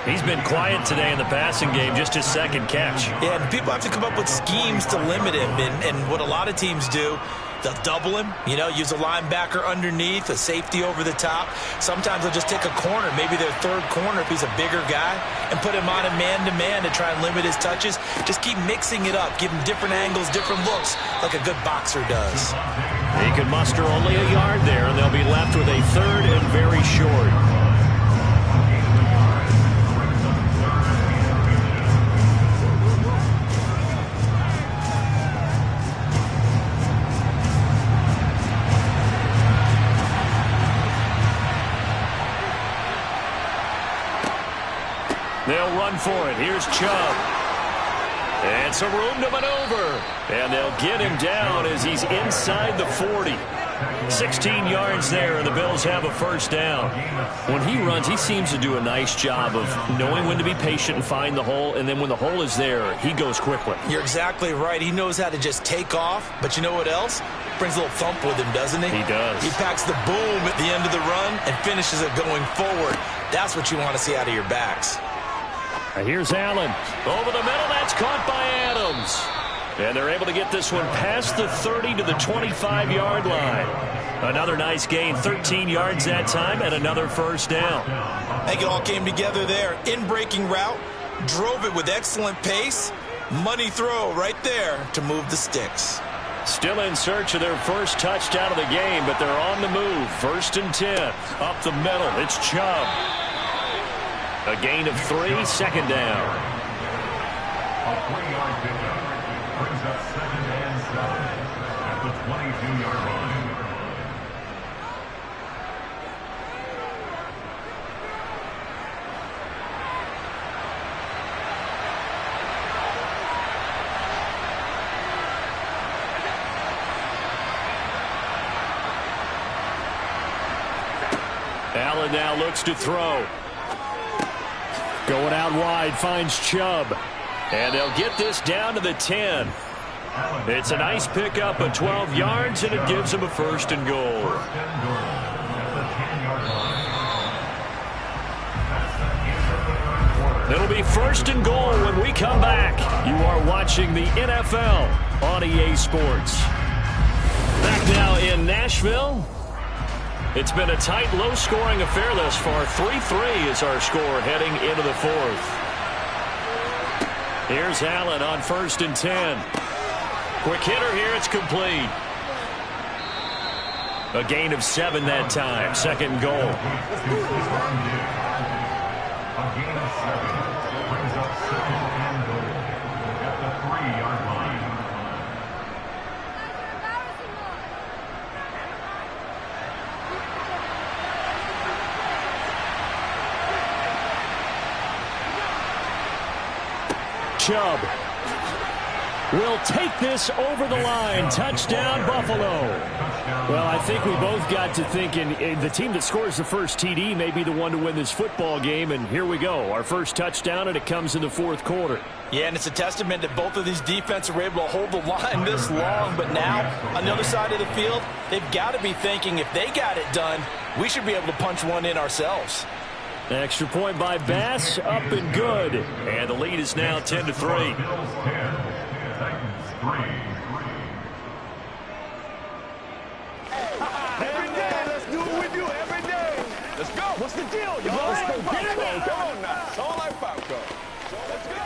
He's been quiet today in the passing game, just his 2nd catch. Yeah, and people have to come up with schemes to limit him. And what a lot of teams do, they'll double him, use a linebacker underneath, a safety over the top. Sometimes they'll just take a corner, maybe their 3rd corner if he's a bigger guy, and put him on a man-to-man to try and limit his touches. Just keep mixing it up, give him different angles, different looks, like a good boxer does. He can muster only a yard there, and they'll be left with a 3rd and very short. They'll run for it. Here's Chubb. And some room to maneuver. And they'll get him down as he's inside the 40. 16 yards there, and the Bills have a 1st down. When he runs, he seems to do a nice job of knowing when to be patient and find the hole, and then when the hole is there, he goes quickly. You're exactly right. He knows how to just take off, but you know what else? Brings a little thump with him, doesn't he? He does. He packs the boom at the end of the run and finishes it going forward. That's what you want to see out of your backs. Here's Allen. Over the middle, that's caught by Adams. And they're able to get this one past the 30 to the 25-yard line. Another nice gain, 13 yards that time, and another 1st down. I think it all came together there. In-breaking route, drove it with excellent pace. Money throw right there to move the sticks. Still in search of their 1st touchdown of the game, but they're on the move. 1st and 10. Up the middle, it's Chubb. A gain of 3, 2nd down. A 3-yard pickup brings up 2nd and 7 at the 22-yard line. Allen now looks to throw. Going out wide, finds Chubb. And they'll get this down to the 10. It's a nice pickup of 12 yards, and it gives them a 1st and goal. It'll be 1st and goal when we come back. You are watching the NFL on EA Sports. Back now in Nashville. It's been a tight, low-scoring affair thus far. 3-3 is our score heading into the 4th. Here's Allen on 1st and 10. Quick hitter here. It's complete. A gain of 7 that time. 2nd and goal. A gain of 7 brings up 2nd and goal at the 3-yard line. Chubb will take this over the line. Touchdown, Buffalo. Well, I think we both got to thinking the team that scores the first TD may be the one to win this football game, and here we go. Our first touchdown, and it comes in the 4th quarter. Yeah, and it's a testament that both of these defenses were able to hold the line this long, but now, on the other side of the field, they've got to be thinking if they got it done, we should be able to punch one in ourselves. Extra point by Bass, up and good. And the lead is now 10-3. Bills 10, Titans 3. Every day, let's do it with you every day. Let's go. What's the deal, y'all? Let's go get it now. Come on now. Sound like popcorn. Let's go.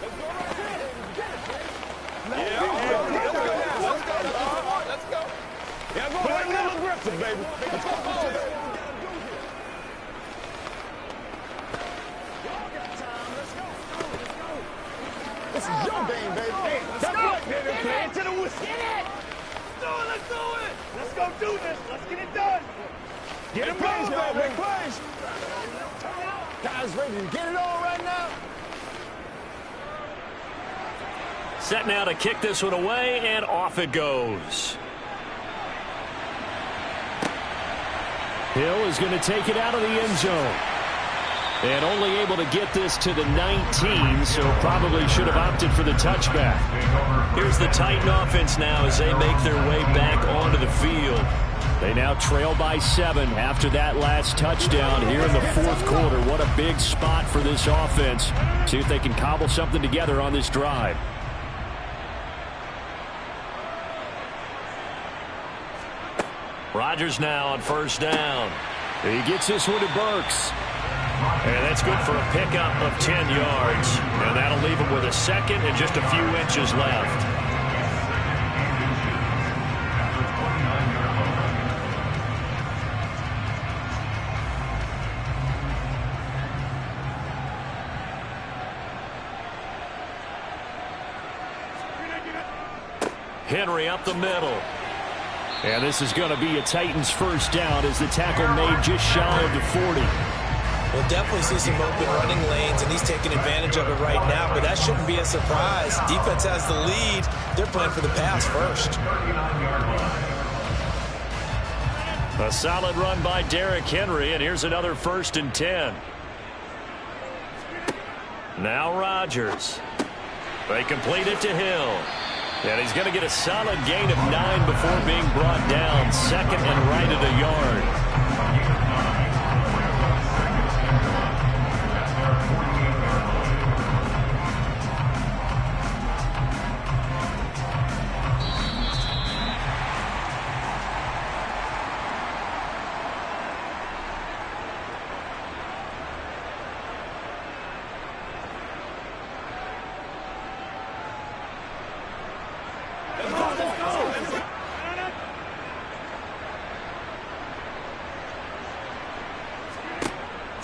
Let's go right here. Get it, man. Yeah, let's go. Let's go. Yeah, go right now. Aggressive, baby. Let's go. This is your game, baby. Hey, let's go. Baby. Play it to the whistle. Get it. Let's do it. Let's go do this. Let's get it done. Get it plays, y'all. Big plays. Guys ready to get it on right now. Set now to kick this one away, and off it goes. Hill is going to take it out of the end zone. And only able to get this to the 19, so probably should have opted for the touchback. Here's the Titan offense now as they make their way back onto the field. They now trail by 7 after that last touchdown here in the 4th quarter. What a big spot for this offense. See if they can cobble something together on this drive. Rodgers now on 1st down. He gets this one to Burks. And that's good for a pickup of 10 yards. And that'll leave him with a 2nd and just a few inches left. Henry up the middle. And this is going to be a Titans 1st down as the tackle made just shy of the 40. We'll definitely see some open running lanes, and he's taking advantage of it right now, but that shouldn't be a surprise. Defense has the lead. They're playing for the pass first. A solid run by Derrick Henry, and here's another 1st and 10. Now Rodgers. They complete it to Hill. And he's going to get a solid gain of 9 before being brought down. 2nd and right at a yard.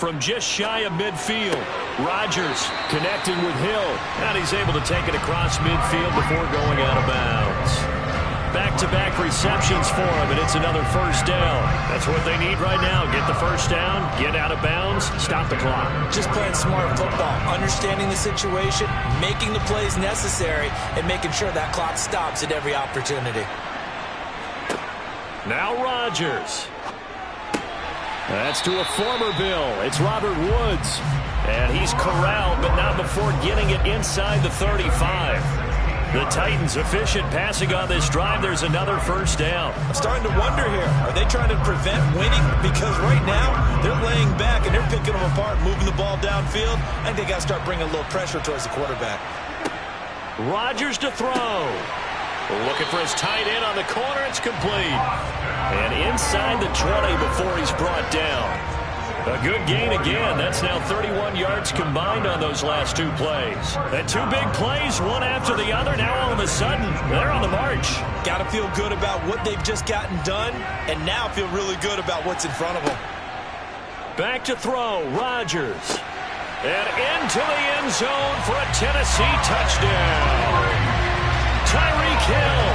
From just shy of midfield, Rodgers connecting with Hill. And he's able to take it across midfield before going out of bounds. Back-to-back receptions for him, and it's another 1st down. That's what they need right now. Get the 1st down, get out of bounds, stop the clock. Just playing smart football, understanding the situation, making the plays necessary, and making sure that clock stops at every opportunity. Now Rodgers. That's to a former Bill. It's Robert Woods. And he's corralled, but not before getting it inside the 35. The Titans efficient passing on this drive. There's another first down. I'm starting to wonder here. Are they trying to prevent winning? Because right now, they're laying back and they're picking them apart, moving the ball downfield. I think they got to start bringing a little pressure towards the quarterback. Rodgers to throw. Looking for his tight end on the corner. It's complete. And inside the 20 before he's brought down. A good gain again. That's now 31 yards combined on those last two plays. And two big plays, one after the other. Now all of a sudden, they're on the march. Got to feel good about what they've just gotten done, and now feel really good about what's in front of them. Back to throw, Rodgers. And into the end zone for a Tennessee touchdown. Tyreek Hill,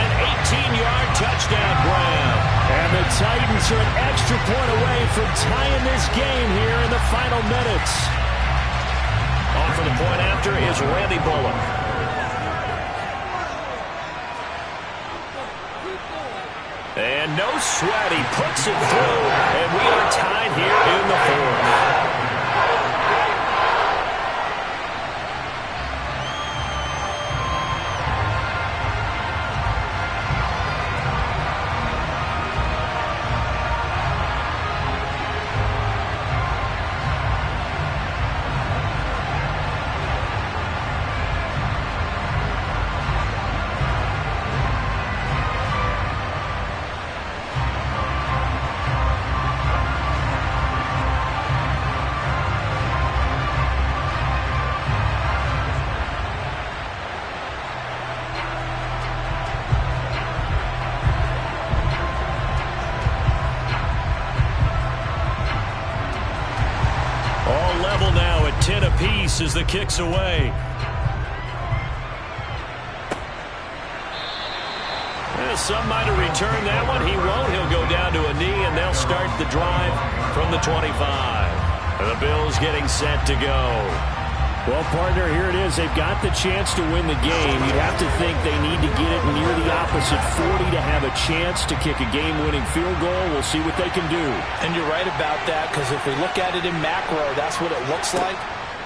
an 18-yard touchdown grab. And the Titans are an extra point away from tying this game here in the final minutes. On for the point after is Randy Bullock. And no sweat, he puts it through, and we are tied here in the fourth. As the kick's away. Some might have returned that one. He won't. He'll go down to a knee, and they'll start the drive from the 25. The Bills getting set to go. Well, partner, here it is. They've got the chance to win the game. You'd have to think they need to get it near the opposite 40 to have a chance to kick a game-winning field goal. We'll see what they can do. And you're right about that, because if we look at it in macro, that's what it looks like.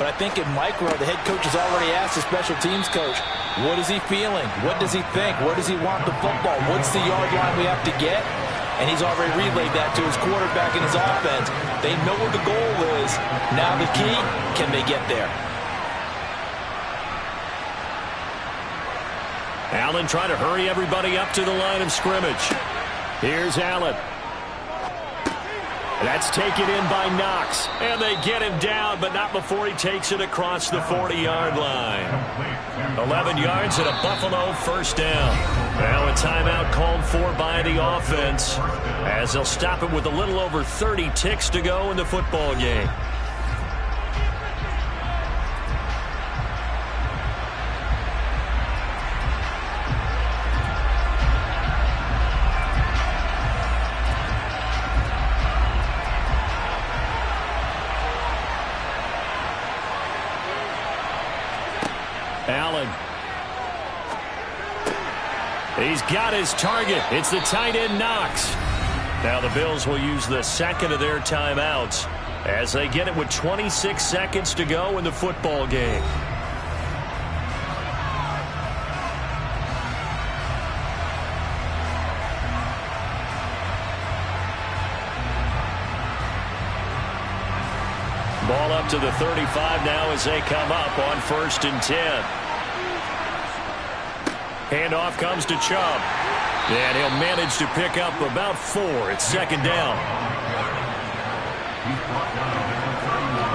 But I think in micro, the head coach has already asked the special teams coach, what is he feeling? What does he think? Where does he want the football? What's the yard line we have to get? And he's already relayed that to his quarterback and his offense. They know what the goal is. Now the key, can they get there? Allen trying to hurry everybody up to the line of scrimmage. Here's Allen. That's taken in by Knox. And they get him down, but not before he takes it across the 40-yard line. 11 yards and a Buffalo first down. Now a timeout called for by the offense, as they'll stop it with a little over 30 ticks to go in the football game. Allen. He's got his target. It's the tight end Knox. Now the Bills will use the second of their timeouts as they get it with 26 seconds to go in the football game. Ball up to the 35 now as they come up on 1st and 10. Handoff comes to Chubb. And he'll manage to pick up about 4. It's second down. He's brought down at the 31.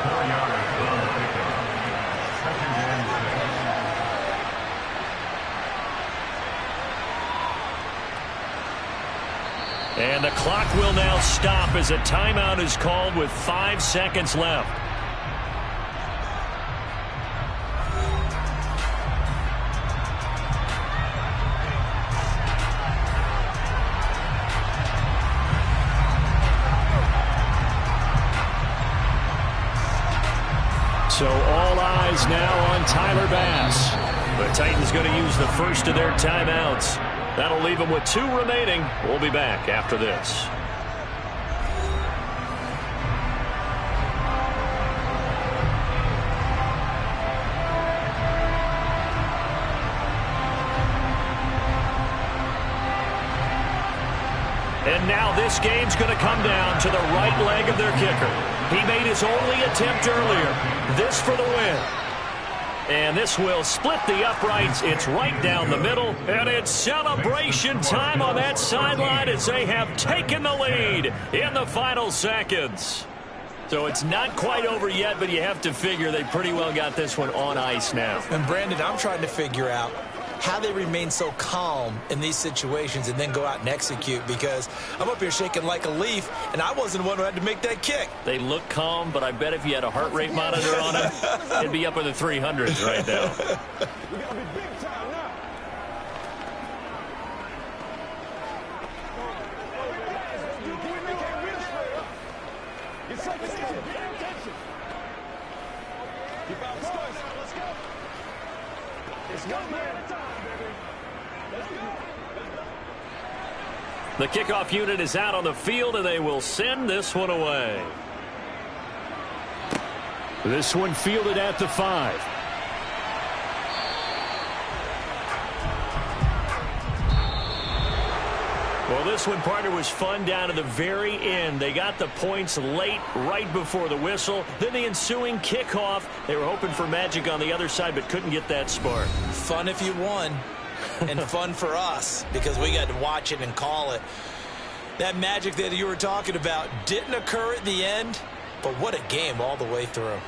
4 yards on the pickup. Second and 6. And the clock will now stop as a timeout is called with 5 seconds left. So all eyes now on Tyler Bass. The Titans going to use the first of their timeouts. That'll leave them with 2 remaining. We'll be back after this. And now this game's going to come down to the right leg of their kicker. He made his only attempt earlier. This for the win. And this will split the uprights. It's right down the middle. And it's celebration time on that sideline as they have taken the lead in the final seconds. So it's not quite over yet, but you have to figure they pretty well got this one on ice now. And Brandon, I'm trying to figure out how they remain so calm in these situations and then go out and execute, because I'm up here shaking like a leaf, and I wasn't the one who had to make that kick. They look calm, but I bet if you had a heart rate monitor on them, it'd be up in the 300s right now. We gotta be big time now. It's like this. Pay attention. Keep out the space. Let's go. It's one man at a time, baby. Let's go. The kickoff unit is out on the field, and they will send this one away. This one fielded at the 5. Well, this one, partner, was fun down to the very end. They got the points late, right before the whistle. Then the ensuing kickoff. They were hoping for magic on the other side, but couldn't get that spark. Fun if you won, and fun for us, because we got to watch it and call it. That magic that you were talking about didn't occur at the end, but what a game all the way through.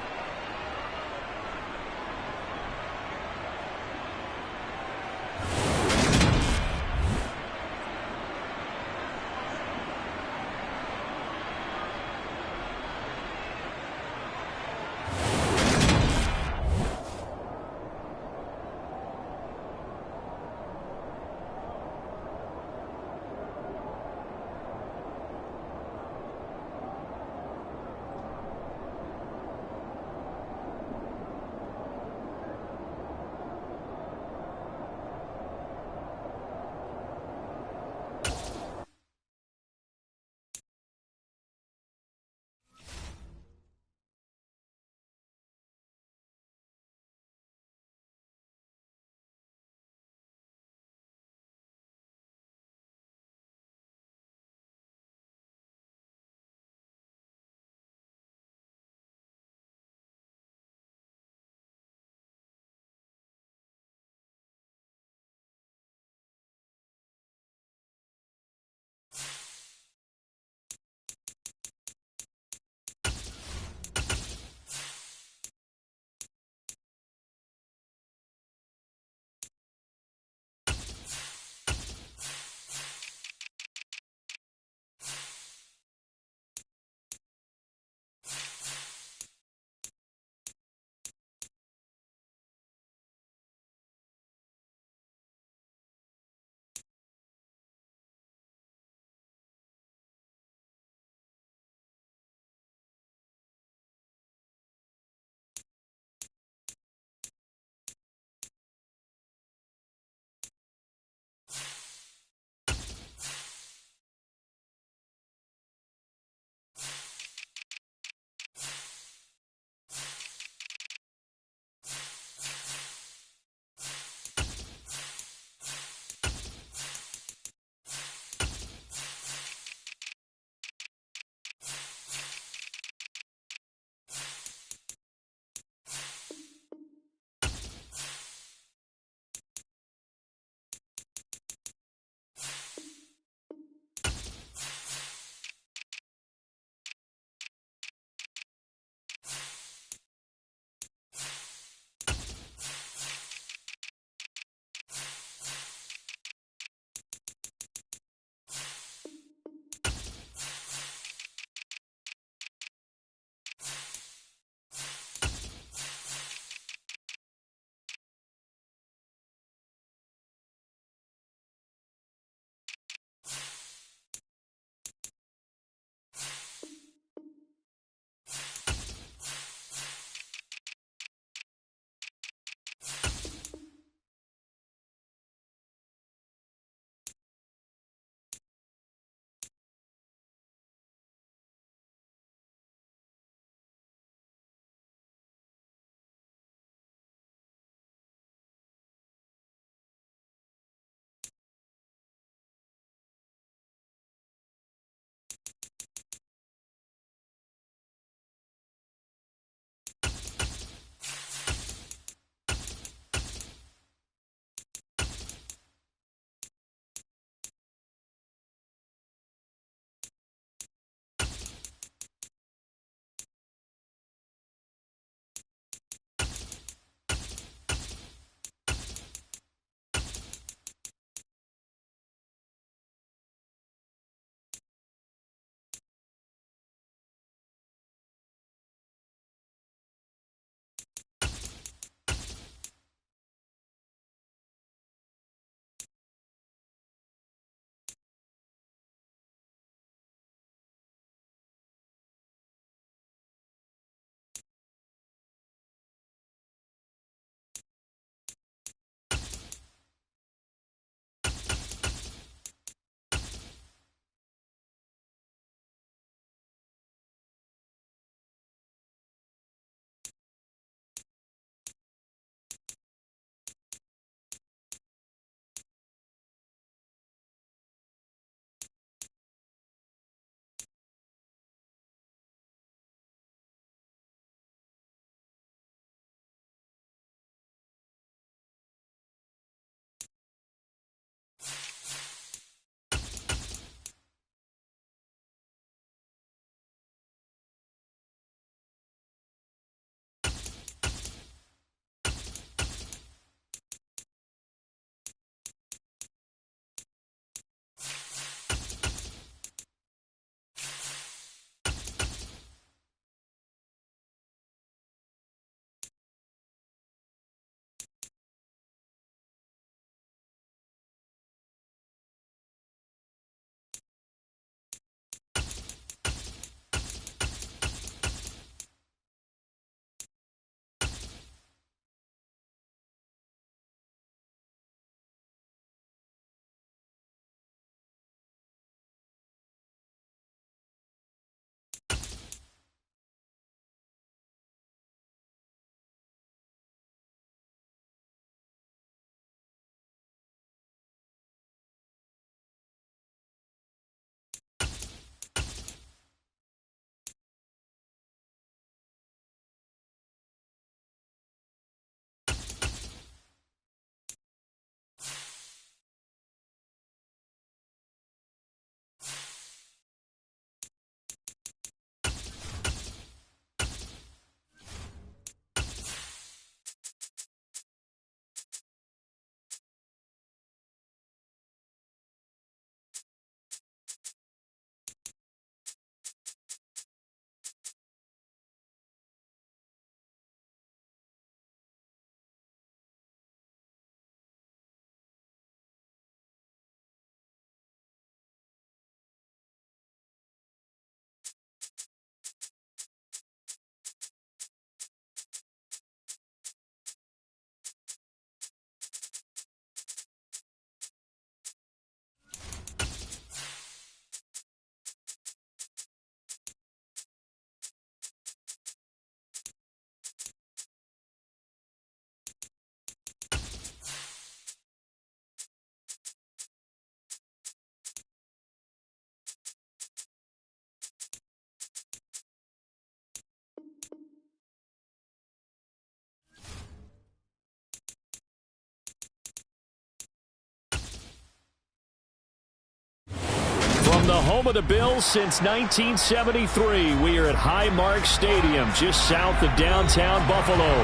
From the home of the Bills since 1973, we are at Highmark Stadium, just south of downtown Buffalo.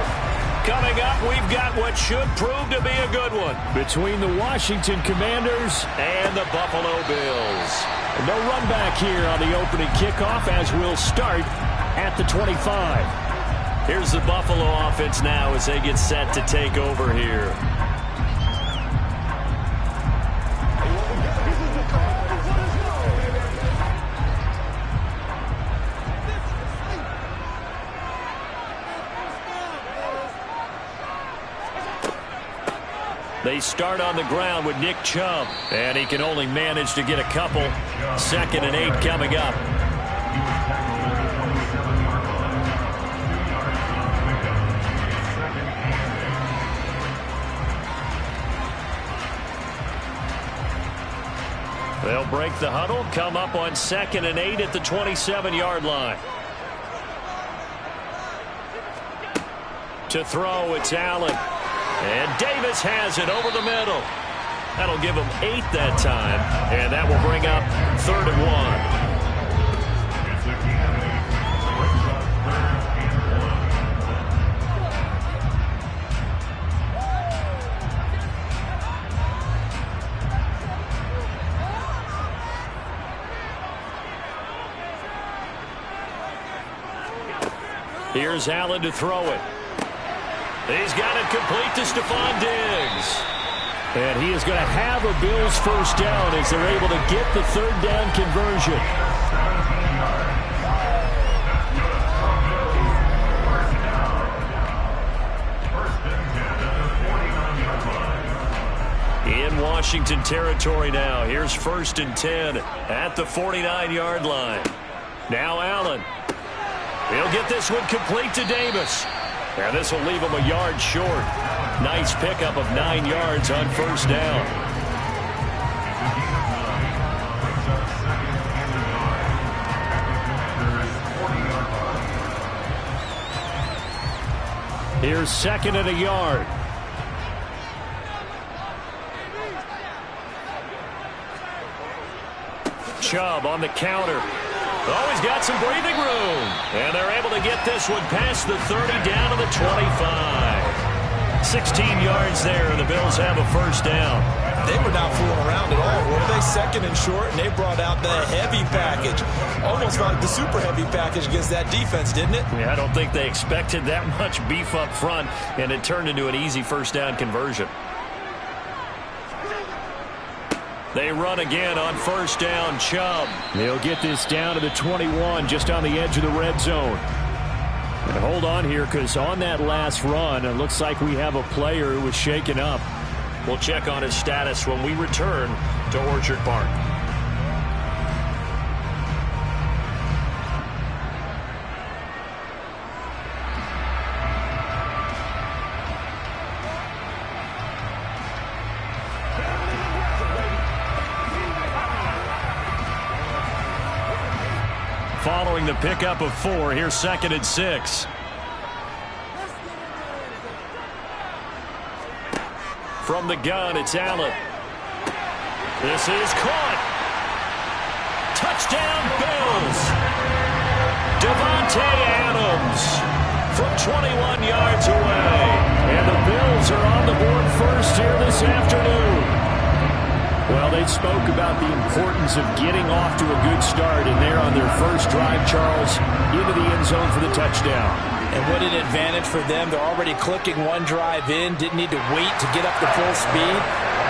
Coming up, we've got what should prove to be a good one between the Washington Commanders and the Buffalo Bills. No run back here on the opening kickoff as we'll start at the 25. Here's the Buffalo offense now as they get set to take over here. They start on the ground with Nick Chubb, and he can only manage to get a couple. 2nd and 8 coming up. They'll break the huddle, come up on 2nd and 8 at the 27-yard line. To throw, it's Allen. And Davis has it over the middle. That'll give him 8 that time. And that will bring up 3rd and 1. Here's Allen to throw it. He's got it complete to Stephon Diggs. And he is going to have a Bills first down as they're able to get the 3rd down conversion. In Washington territory now. Here's 1st and 10 at the 49-yard line. Now Allen. He'll get this one complete to Davis. And this will leave him a yard short. Nice pickup of 9 yards on 1st down. Here's 2nd and a yard. Chubb on the counter. Oh, he's got some breathing room. And they're able to get this one past the 30 down to the 25. 16 yards there, and the Bills have a first down. They were not fooling around at all, were they? 2nd and short, and they brought out the heavy package. Almost like the super heavy package against that defense, didn't it? Yeah, I don't think they expected that much beef up front, and it turned into an easy first down conversion. They run again on 1st down. Chubb. They'll get this down to the 21, just on the edge of the red zone. And hold on here, because on that last run, it looks like we have a player who was shaken up. We'll check on his status when we return to Orchard Park. Following the pickup of 4, here's 2nd and 6. From the gun, it's Allen. This is caught. Touchdown, Bills. Devontae Adams from 21 yards away. And the Bills are on the board first here this afternoon. Well, they spoke about the importance of getting off to a good start, and they're on their first drive, Charles, into the end zone for the touchdown. And what an advantage for them. They're already clicking one drive in, didn't need to wait to get up to full speed.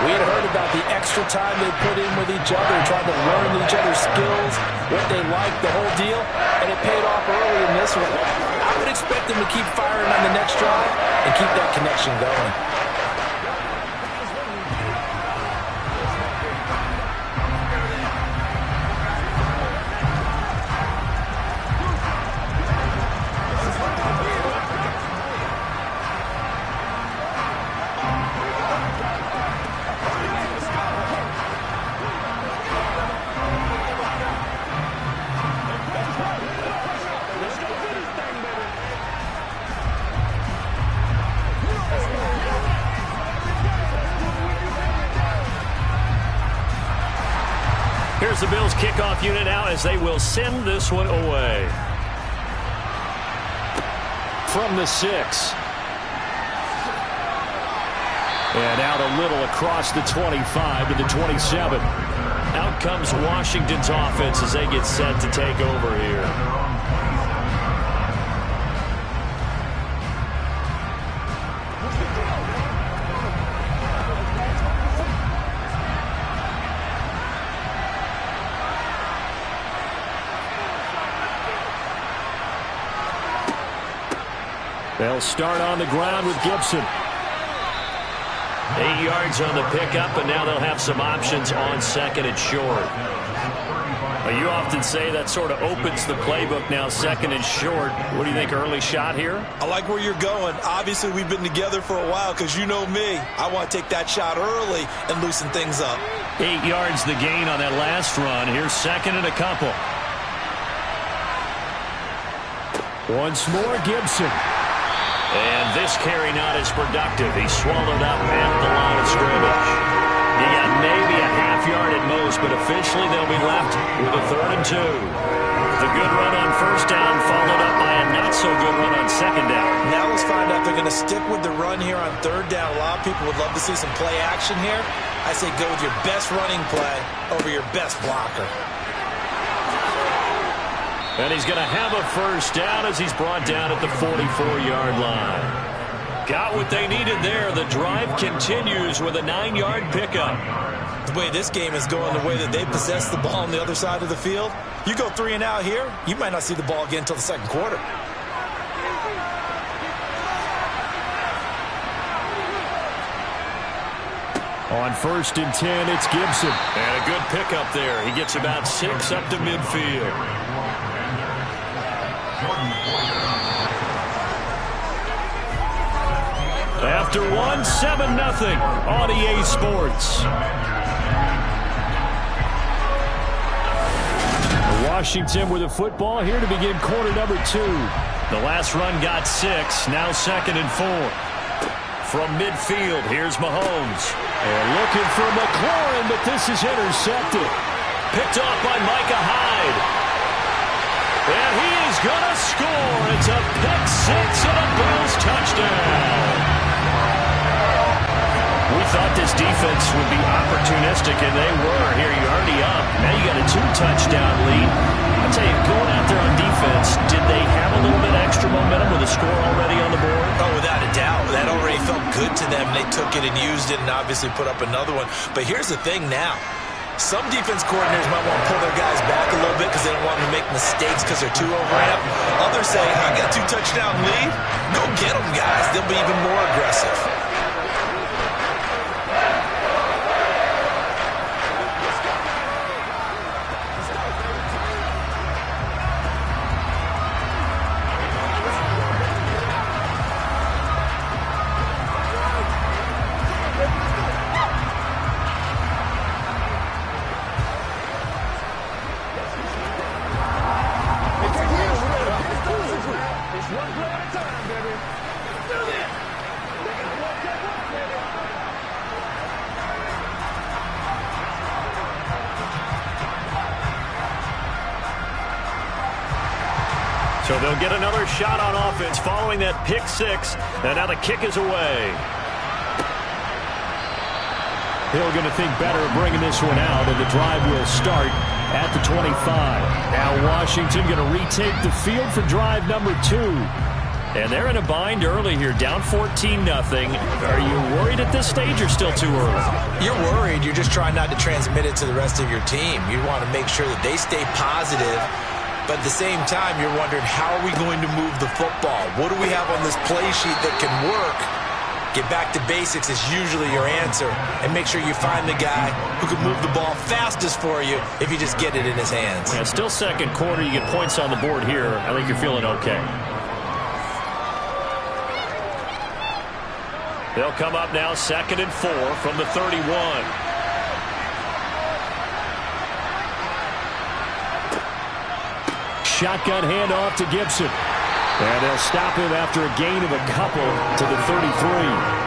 We had heard about the extra time they put in with each other, trying to learn each other's skills, what they like, the whole deal, and it paid off early in this one. I would expect them to keep firing on the next drive and keep that connection going. Here's the Bills kickoff unit now as they will send this one away. From the 6. And out a little across the 25 to the 27. Out comes Washington's offense as they get set to take over here. They'll start on the ground with Gibson. 8 yards on the pickup, and now they'll have some options on second and short. You often say that sort of opens the playbook now, second and short. What do you think, early shot here? I like where you're going. Obviously, we've been together for a while because you know me. I want to take that shot early and loosen things up. 8 yards the gain on that last run. Here's second and a couple. Once more, Gibson. And this carry not as productive. He's swallowed up at the line of scrimmage. He got maybe a half yard at most, but officially they'll be left with a 3rd and 2. The good run on first down followed up by a not-so-good run on second down. Now let's find out if they're going to stick with the run here on 3rd down. A lot of people would love to see some play action here. I say go with your best running play over your best blocker. And he's going to have a first down as he's brought down at the 44-yard line. Got what they needed there. The drive continues with a 9-yard pickup. The way this game is going, the way that they possess the ball on the other side of the field, you go 3 and out here, you might not see the ball again until the second quarter. On 1st and 10, it's Gibson. And a good pickup there. He gets about 6 up to midfield. After 1, 7-0 on EA Sports. Washington with the football here to begin quarter number 2. The last run got 6, now 2nd and 4. From midfield, here's Mahomes. And looking for McLaurin, but this is intercepted. Picked off by Micah Hyde. And he is going to score. It's a pick 6 and a Bills touchdown. We thought this defense would be opportunistic, and they were. Here, you're already up. Now you got a 2-touchdown lead. I'll tell you, going out there on defense, did they have a little bit extra momentum with a score already on the board? Oh, without a doubt. That already felt good to them. They took it and used it and obviously put up another one. But here's the thing now. Some defense coordinators might want to pull their guys back a little bit because they don't want them to make mistakes because they're too overamped. Others say, I got a 2-touchdown lead. Go get them, guys. They'll be even more aggressive. So they'll get another shot on offense following that pick 6. And now the kick is away. Hill going to think better of bringing this one out, and the drive will start at the 25. Now Washington going to retake the field for drive number 2. And they're in a bind early here, down 14-0. Are you worried at this stage or still too early? You're worried. You're just trying not to transmit it to the rest of your team. You want to make sure that they stay positive. But at the same time, you're wondering, how are we going to move the football? What do we have on this play sheet that can work? Get back to basics is usually your answer. And make sure you find the guy who can move the ball fastest for you if you just get it in his hands. Yeah, still second quarter. You get points on the board here. I think you're feeling okay. They'll come up now 2nd and 4 from the 31. Shotgun handoff to Gibson. And they'll stop him after a gain of a couple to the 33.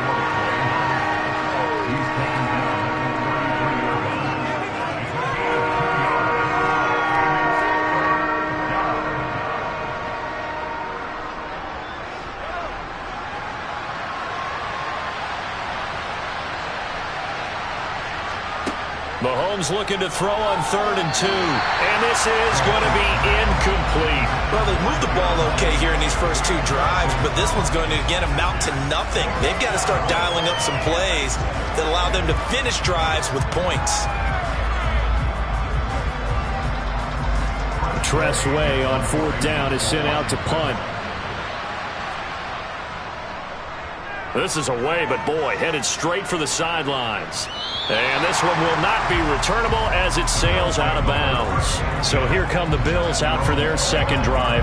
Mahomes looking to throw on 3rd and 2. And this is going to be incomplete. Well, they moved the ball okay here in these first 2 drives, but this one's going to, again, amount to nothing. They've got to start dialing up some plays that allow them to finish drives with points. Tress Way on 4th down is sent out to punt. This is away, but boy, headed straight for the sidelines. And this one will not be returnable as it sails out of bounds. So here come the Bills out for their second drive.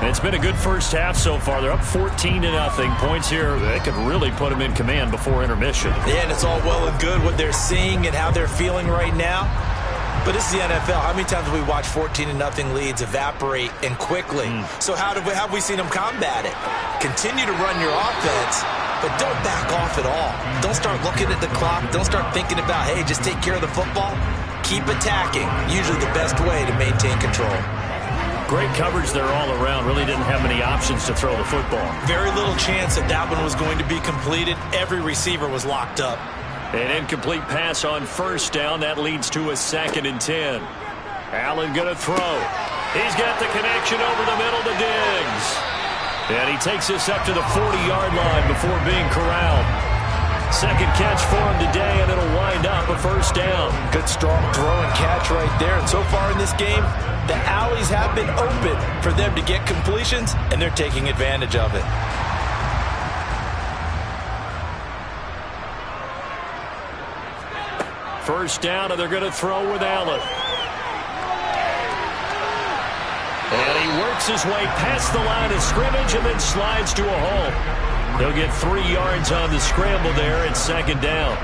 And it's been a good first half so far. They're up 14-0. Points here, they could really put them in command before intermission. Yeah, and it's all well and good what they're seeing and how they're feeling right now. But this is the NFL. How many times have we watched 14-0 leads evaporate and quickly? So how have we seen them combat it? Continue to run your offense, but don't back off at all. Don't start looking at the clock. Don't start thinking about, hey, just take care of the football. Keep attacking. Usually the best way to maintain control. Great coverage there all around. Really didn't have many options to throw the football. Very little chance that that one was going to be completed. Every receiver was locked up. An incomplete pass on 1st down. That leads to a 2nd and 10. Allen going to throw. He's got the connection over the middle to Diggs. And he takes this up to the 40-yard line before being corralled. Second catch for him today, and it'll wind up a 1st down. Good, strong throw and catch right there. And so far in this game, the alleys have been open for them to get completions, and they're taking advantage of it. First down, and they're going to throw with Allen. And he works his way past the line of scrimmage and then slides to a hole. He'll get 3 yards on the scramble there at 2nd down.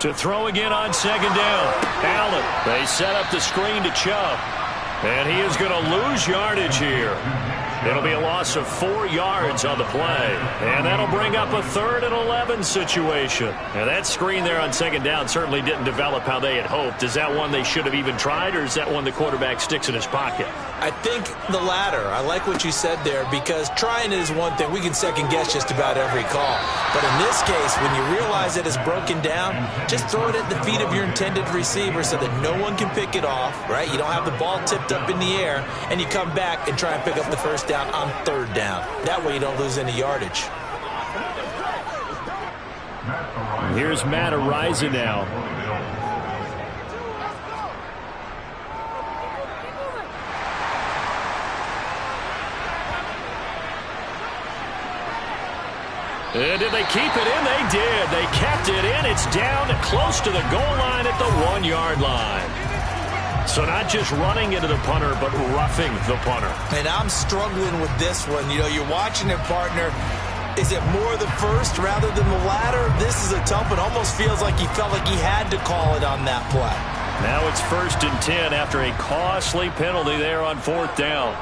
To throw again on 2nd down. Allen. They set up the screen to Chubb. And he is going to lose yardage here. It'll be a loss of 4 yards on the play. And that'll bring up a 3rd and 11 situation. And that screen there on 2nd down certainly didn't develop how they had hoped. Is that one they should have even tried, or is that one the quarterback sticks in his pocket? I think the latter. I like what you said there, because trying is one thing. We can second guess just about every call. But in this case, when you realize that it's broken down, just throw it at the feet of your intended receiver so that no one can pick it off, right? You don't have the ball tipped up in the air, and you come back and try and pick up the 1st down on 3rd down. That way you don't lose any yardage. Here's Matt Ariza now. And did they keep it in? They did. They kept it in. It's down close to the goal line at the 1-yard line. So not just running into the punter, but roughing the punter. And I'm struggling with this one. You know, you're watching it, partner. Is it more the first rather than the latter? This is a tough one. Almost feels like he felt like he had to call it on that play. Now it's 1st and 10 after a costly penalty there on 4th down.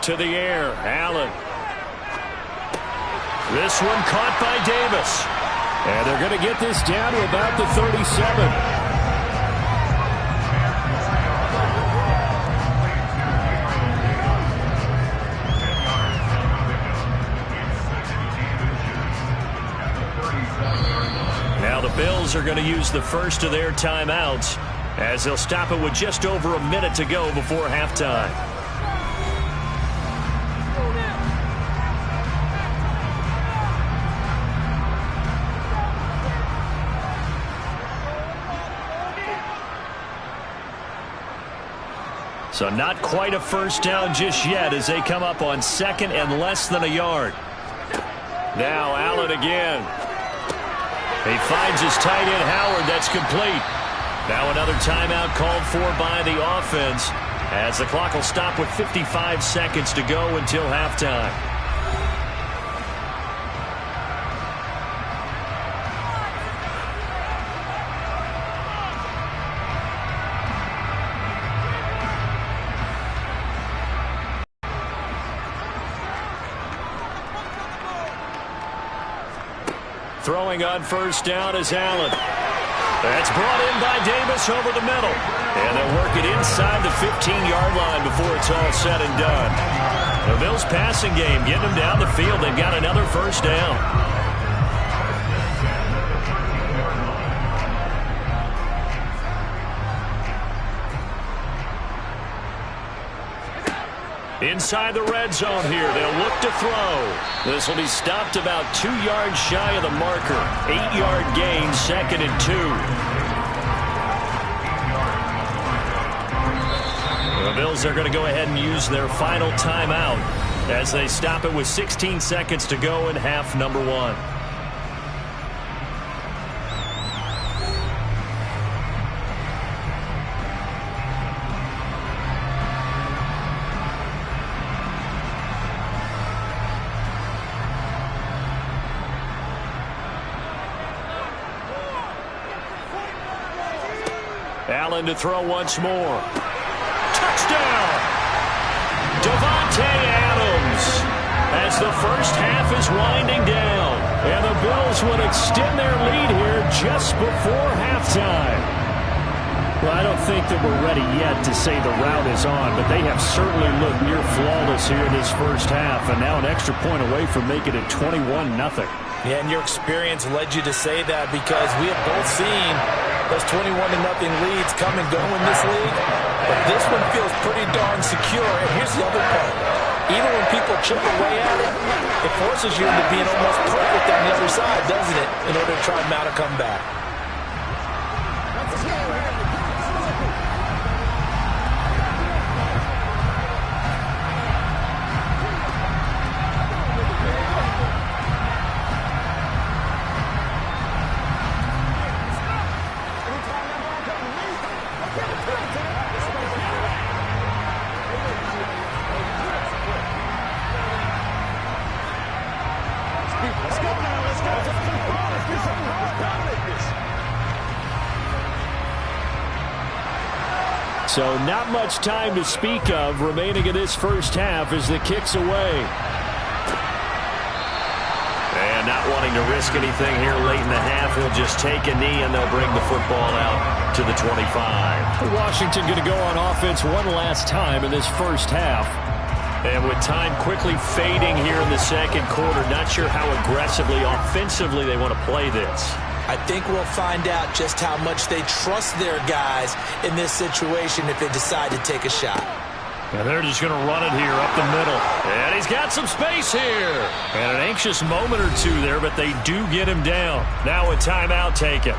To the air, Allen. This one caught by Davis. And they're going to get this down to about the 37. Now the Bills are going to use the first of their timeouts as they'll stop it with just over a minute to go before halftime. So not quite a 1st down just yet as they come up on 2nd and less than a yard. Now Allen again. He finds his tight end Howard. That's complete. Now another timeout called for by the offense as the clock will stop with 55 seconds to go until halftime. Throwing on first down is Allen. That's brought in by Davis over the middle. And they'll work it inside the 15-yard line before it's all said and done. The Bills passing game getting them down the field. They've got another first down. Inside the red zone here. They'll look to throw. This will be stopped about 2 yards shy of the marker. 8-yard gain, 2nd and 2. The Bills are going to go ahead and use their final timeout as they stop it with 16 seconds to go in half number 1. Allen to throw once more. Touchdown! Davante Adams as the first half is winding down. And the Bills would extend their lead here just before halftime. Well, I don't think that we're ready yet to say the route is on, but they have certainly looked near flawless here in this first half, and now an extra point away from making it 21-0. Yeah, and your experience led you to say that because we have both seen those 21-0 leads come and go in this league. But this one feels pretty darn secure. And here's the other part. Even when people chip away at it, it forces you into being almost perfect on the other side, doesn't it, in order to try and mount a comeback. So not much time to speak of remaining in this first half as the kick's away. And not wanting to risk anything here late in the half, he'll just take a knee and they'll bring the football out to the 25. Washington going to go on offense one last time in this first half. And with time quickly fading here in the second quarter, not sure how aggressively, offensively they want to play this. I think we'll find out just how much they trust their guys in this situation if they decide to take a shot. And they're just going to run it here up the middle. And he's got some space here. And an anxious moment or two there, but they do get him down. Now a timeout taken.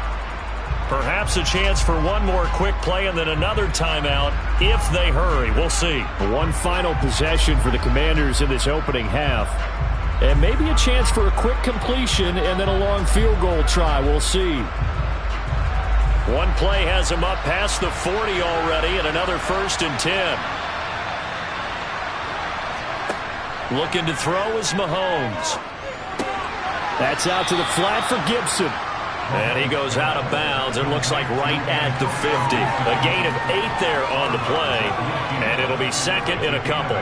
Perhaps a chance for one more quick play and then another timeout if they hurry. We'll see. One final possession for the Commanders in this opening half. And maybe a chance for a quick completion and then a long field goal try. We'll see. One play has him up past the 40 already and another 1st and 10. Looking to throw is Mahomes. That's out to the flat for Gibson. And he goes out of bounds. It looks like right at the 50. A gain of 8 there on the play. And it'll be 2nd and a couple.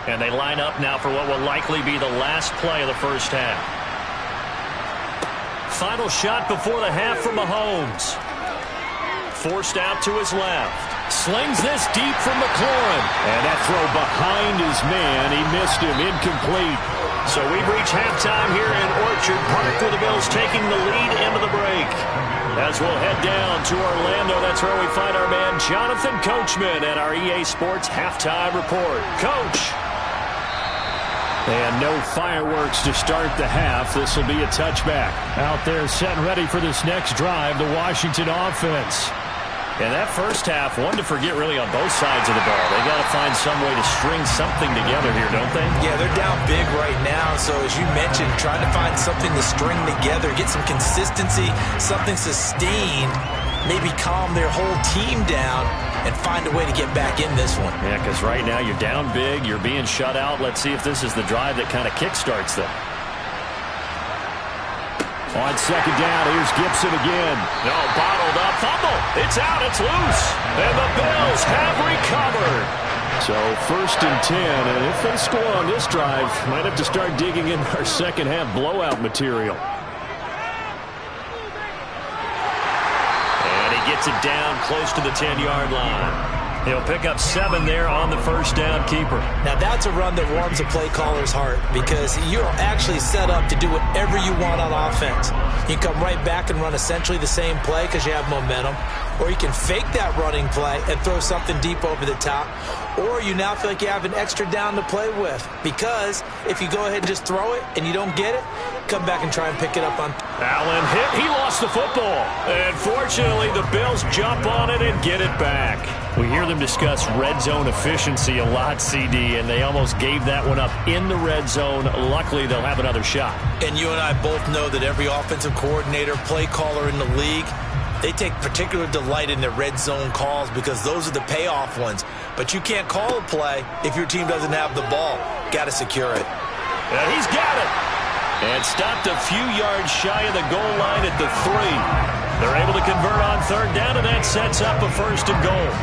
And they line up now for what will likely be the last play of the first half. Final shot before the half for Mahomes. Forced out to his left. Slings this deep from McLaurin. And that throw behind his man. He missed him. Incomplete. So we've reached halftime here in Orchard Park with the Bills taking the lead into the break. As we'll head down to Orlando, that's where we find our man Jonathan Coachman at our EA Sports Halftime Report. Coach. And no fireworks to start the half. This will be a touchback. Out there set and ready for this next drive, the Washington offense. And that first half, one to forget really on both sides of the ball. They got to find some way to string something together here, don't they? Yeah, they're down big right now. So as you mentioned, trying to find something to string together, get some consistency, something sustained, maybe calm their whole team down and find a way to get back in this one. Yeah, because right now you're down big, you're being shut out. Let's see if this is the drive that kind of kickstarts them. On second down, here's Gibson again. No, bottled up, fumble. It's out, it's loose. And the Bills have recovered. So 1st and 10, and if they score on this drive, might have to start digging in our second half blowout material. And he gets it down close to the 10-yard line. He'll pick up 7 there on the first down keeper. Now that's a run that warms a play caller's heart because you're actually set up to do whatever you want on offense. You can come right back and run essentially the same play because you have momentum, or you can fake that running play and throw something deep over the top, or you now feel like you have an extra down to play with because if you go ahead and just throw it and you don't get it, come back and try and pick it up on. Allen hit. He lost the football. And fortunately, the Bills jump on it and get it back. We hear them discuss red zone efficiency a lot, CD, and they almost gave that one up in the red zone. Luckily, they'll have another shot. And you and I both know that every offensive coordinator, play caller in the league, they take particular delight in their red zone calls because those are the payoff ones. But you can't call a play if your team doesn't have the ball. Got to secure it. And he's got it. And stopped a few yards shy of the goal line at the 3. They're able to convert on 3rd down, and that sets up a 1st and goal.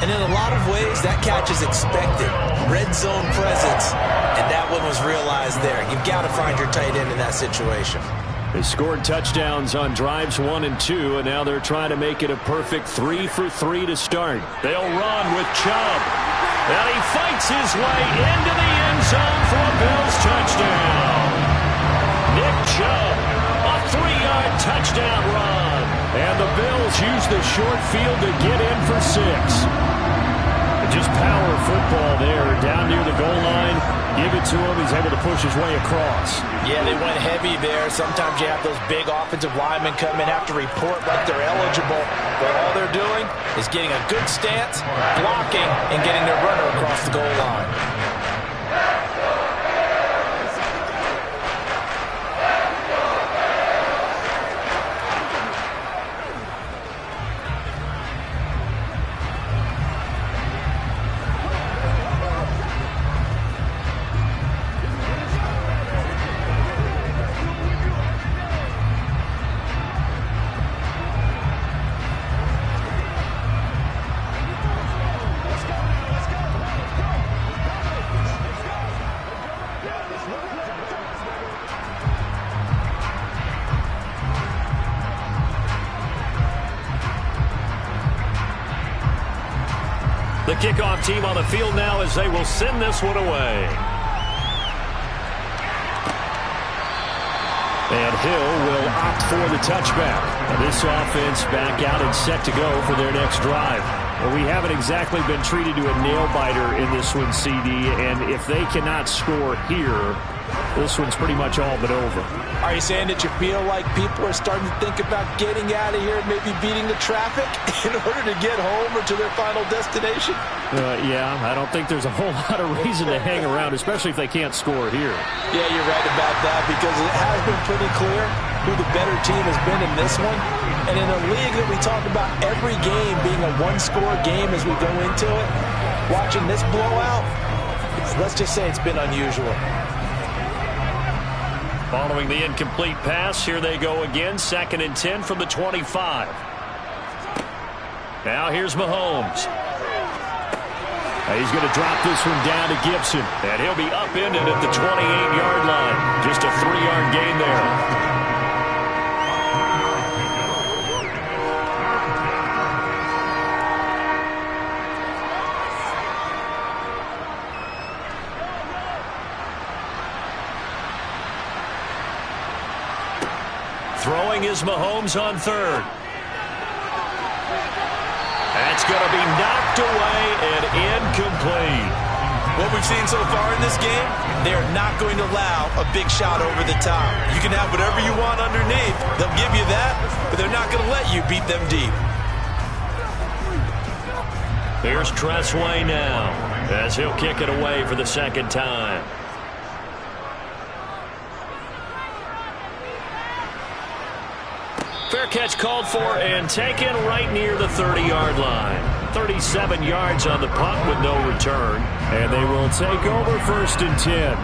And in a lot of ways, that catch is expected. Red zone presence, and that one was realized there. You've got to find your tight end in that situation. They scored touchdowns on drives 1 and 2, and now they're trying to make it a perfect 3 for 3 to start. They'll run with Chubb. And he fights his way into the end zone for a Bills touchdown. Nick Chubb, a 3-yard touchdown run. And the Bills use the short field to get in for 6. Just power football there, down near the goal line. Give it to him. He's able to push his way across. Yeah, they went heavy there. Sometimes you have those big offensive linemen come in, have to report like they're eligible. But all they're doing is getting a good stance, blocking, and getting their runner across the goal line. The kickoff team on the field now as they will send this one away. And Hill will opt for the touchback. Now this offense back out and set to go for their next drive. Well, we haven't exactly been treated to a nail-biter in this one, CD, and if they cannot score here, this one's pretty much all but over. Are you saying that you feel like people are starting to think about getting out of here and maybe beating the traffic in order to get home or to their final destination? Yeah, I don't think there's a whole lot of reason to hang around, especially if they can't score here. Yeah, you're right about that because it has been pretty clear who the better team has been in this one. And in a league that we talk about every game being a one-score game as we go into it, watching this blowout, let's just say it's been unusual. Following the incomplete pass, here they go again. 2nd and 10 from the 25. Now here's Mahomes. He's going to drop this one down to Gibson. And he'll be upended at the 28-yard line. Just a 3-yard gain there. Throwing is Mahomes on 3rd. That's going to be knocked away and incomplete. What we've seen so far in this game, they're not going to allow a big shot over the top. You can have whatever you want underneath. They'll give you that, but they're not going to let you beat them deep. Here's Tressway now as he'll kick it away for the 2nd time. Fair catch called for and taken right near the 30-yard line. 37 yards on the punt with no return. And they will take over 1st and 10.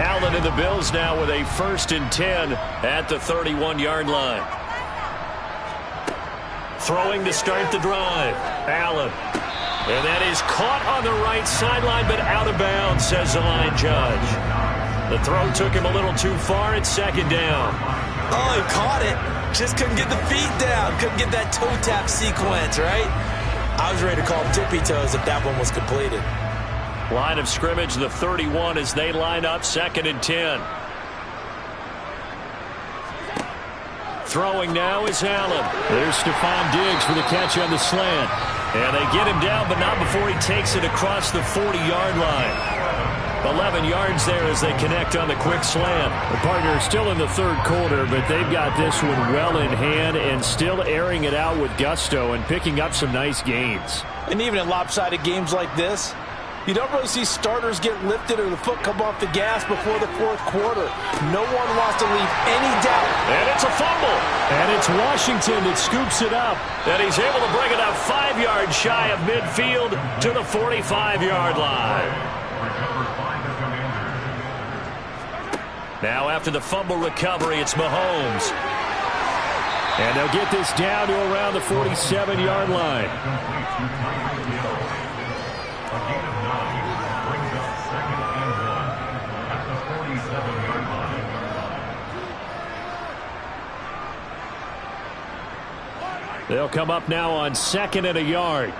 Allen And the Bills now with a 1st and 10 at the 31-yard line. Throwing to start the drive. Allen. And that is caught on the right sideline, but out of bounds, says the line judge. The throw took him a little too far. It's 2nd down. Oh, he caught it. Just couldn't get the feet down. Couldn't get that toe tap sequence, right? I was ready to call him tippy toes if that one was completed. Line of scrimmage, the 31 as they line up, 2nd and 10. Throwing now is Allen. There's Stephon Diggs for the catch on the slant. And they get him down, but not before he takes it across the 40-yard line. 11 yards there as they connect on the quick slant. The partner is still in the 3rd quarter, but they've got this one well in hand and still airing it out with gusto and picking up some nice gains. And even in lopsided games like this, you don't really see starters get lifted or the foot come off the gas before the 4th quarter. No one wants to leave any doubt. And it's a fumble. And it's Washington that scoops it up. And he's able to bring it up 5 yards shy of midfield to the 45-yard line. Now after the fumble recovery, it's Mahomes. And they'll get this down to around the 47-yard line. They'll come up now on 2nd and a yard.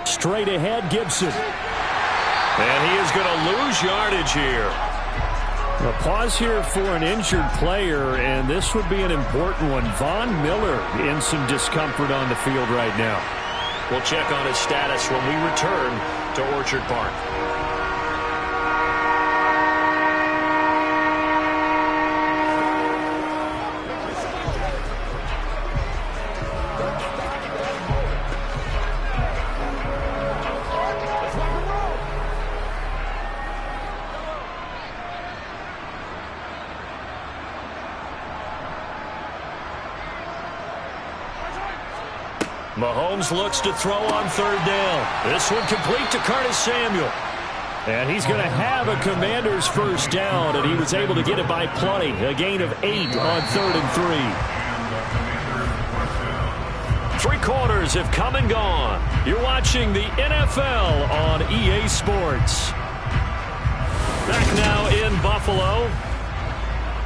Straight ahead, Gibson. And he is going to lose yardage here. A pause here for an injured player, and this would be an important one. Von Miller in some discomfort on the field right now. We'll check on his status when we return to Orchard Park. Mahomes looks to throw on 3rd down. This one complete to Curtis Samuel. And he's going to have a Commander's 1st down, and he was able to get it by plenty. A gain of 8 on 3rd and 3. 3 quarters have come and gone. You're watching the NFL on EA Sports. Back now in Buffalo.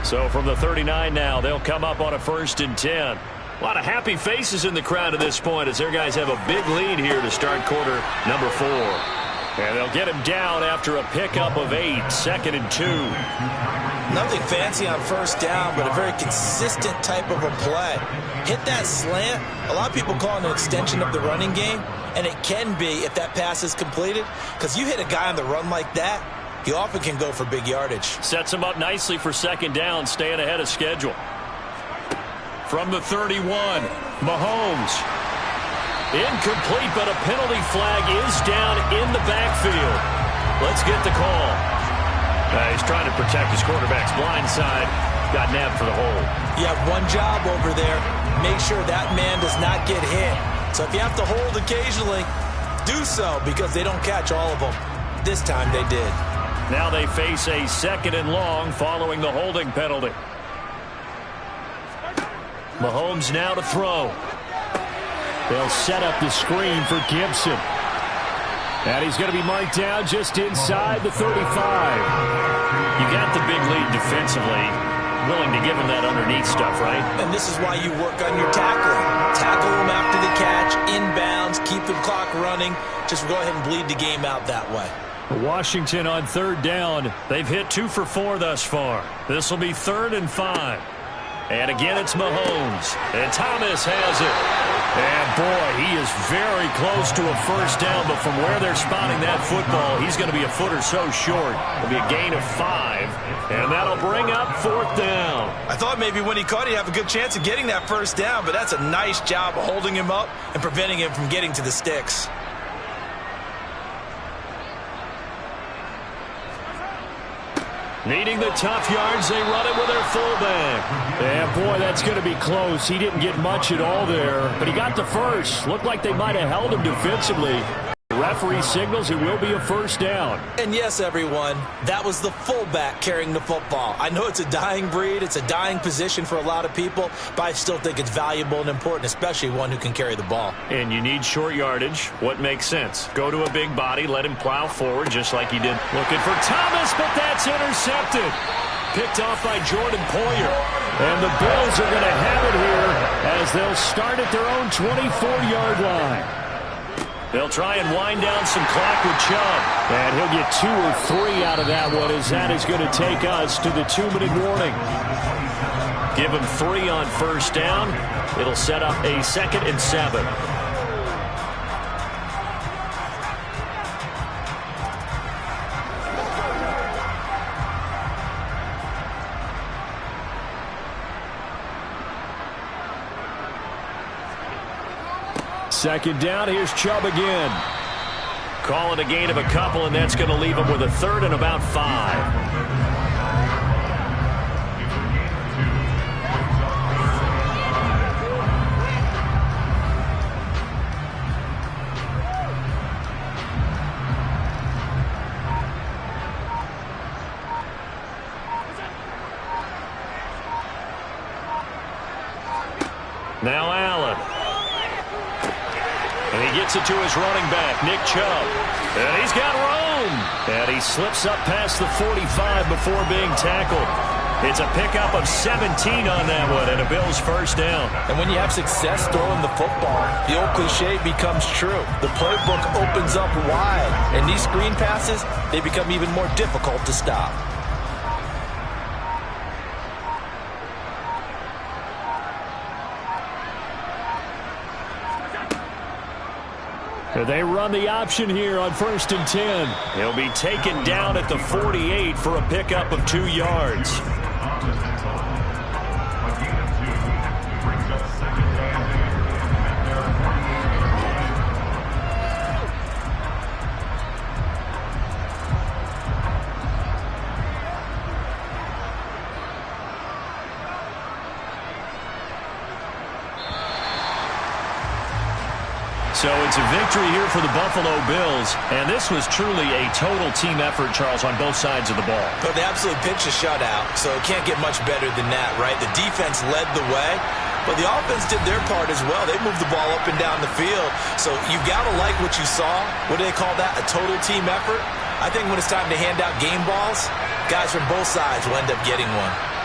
So from the 39 now, they'll come up on a 1st and 10. A lot of happy faces in the crowd at this point as their guys have a big lead here to start quarter number 4. And they'll get him down after a pickup of 8, 2nd and 2. Nothing fancy on 1st down, but a very consistent type of a play. Hit that slant. A lot of people call it an extension of the running game, and it can be if that pass is completed, because you hit a guy on the run like that, he often can go for big yardage. Sets him up nicely for 2nd down, staying ahead of schedule. From the 31, Mahomes. Incomplete, but a penalty flag is down in the backfield. Let's get the call. He's trying to protect his quarterback's blind side. Got nabbed for the hold. You have one job over there. Make sure that man does not get hit. So if you have to hold occasionally, do so, because they don't catch all of them. This time they did. Now they face a 2nd and long following the holding penalty. Mahomes now to throw. They'll set up the screen for Gibson. And he's going to be marked down just inside the 35. You got the big lead defensively. Willing to give him that underneath stuff, right? And this is why you work on your tackling. Tackle him after the catch, inbounds, keep the clock running. Just go ahead and bleed the game out that way. Washington on 3rd down. They've hit 2 for 4 thus far. This will be 3rd and 5. And again, it's Mahomes. And Thomas has it. And, boy, he is very close to a 1st down. But from where they're spotting that football, he's going to be a foot or so short. It'll be a gain of 5. And that'll bring up 4th down. I thought maybe when he caught it, he'd have a good chance of getting that 1st down. But that's a nice job of holding him up and preventing him from getting to the sticks. Needing the tough yards, they run it with their fullback. Yeah, boy, that's going to be close. He didn't get much at all there, but he got the first. Looked like they might have held him defensively. referee signals it will be a first down. And yes, everyone, that was the fullback carrying the football. I know it's a dying breed, it's a dying position for a lot of people, but I still think it's valuable and important, especially one who can carry the ball. And you need short yardage. What makes sense? Go to a big body, let him plow forward just like he did. Looking for Thomas, but that's intercepted. Picked off by Jordan Poyer. And the Bills are going to have it here as they'll start at their own 24-yard line. They'll try and wind down some clock with Chubb. And he'll get 2 or 3 out of that one as that is going to take us to the 2-minute warning. Give him 3 on first down. It'll set up a 2nd and 7. Second down, here's Chubb again. Call it a gain of a couple, and that's going to leave him with a 3rd and about 5. Now Allen. And he gets it to his running back, Nick Chubb. And he's got room. And he slips up past the 45 before being tackled. It's a pickup of 17 on that one and a Bills first down. And when you have success throwing the football, the old cliche becomes true. The playbook opens up wide. And these screen passes, they become even more difficult to stop. They run the option here on 1st and 10. He'll be taken down at the 48 for a pickup of 2 yards. So it's a victory here for the Buffalo Bills, and this was truly a total team effort, Charles, on both sides of the ball. But they absolutely pitched a shutout, so it can't get much better than that, right? The defense led the way, but the offense did their part as well. They moved the ball up and down the field, so you've got to like what you saw. What do they call that? A total team effort? I think when it's time to hand out game balls, guys from both sides will end up getting one.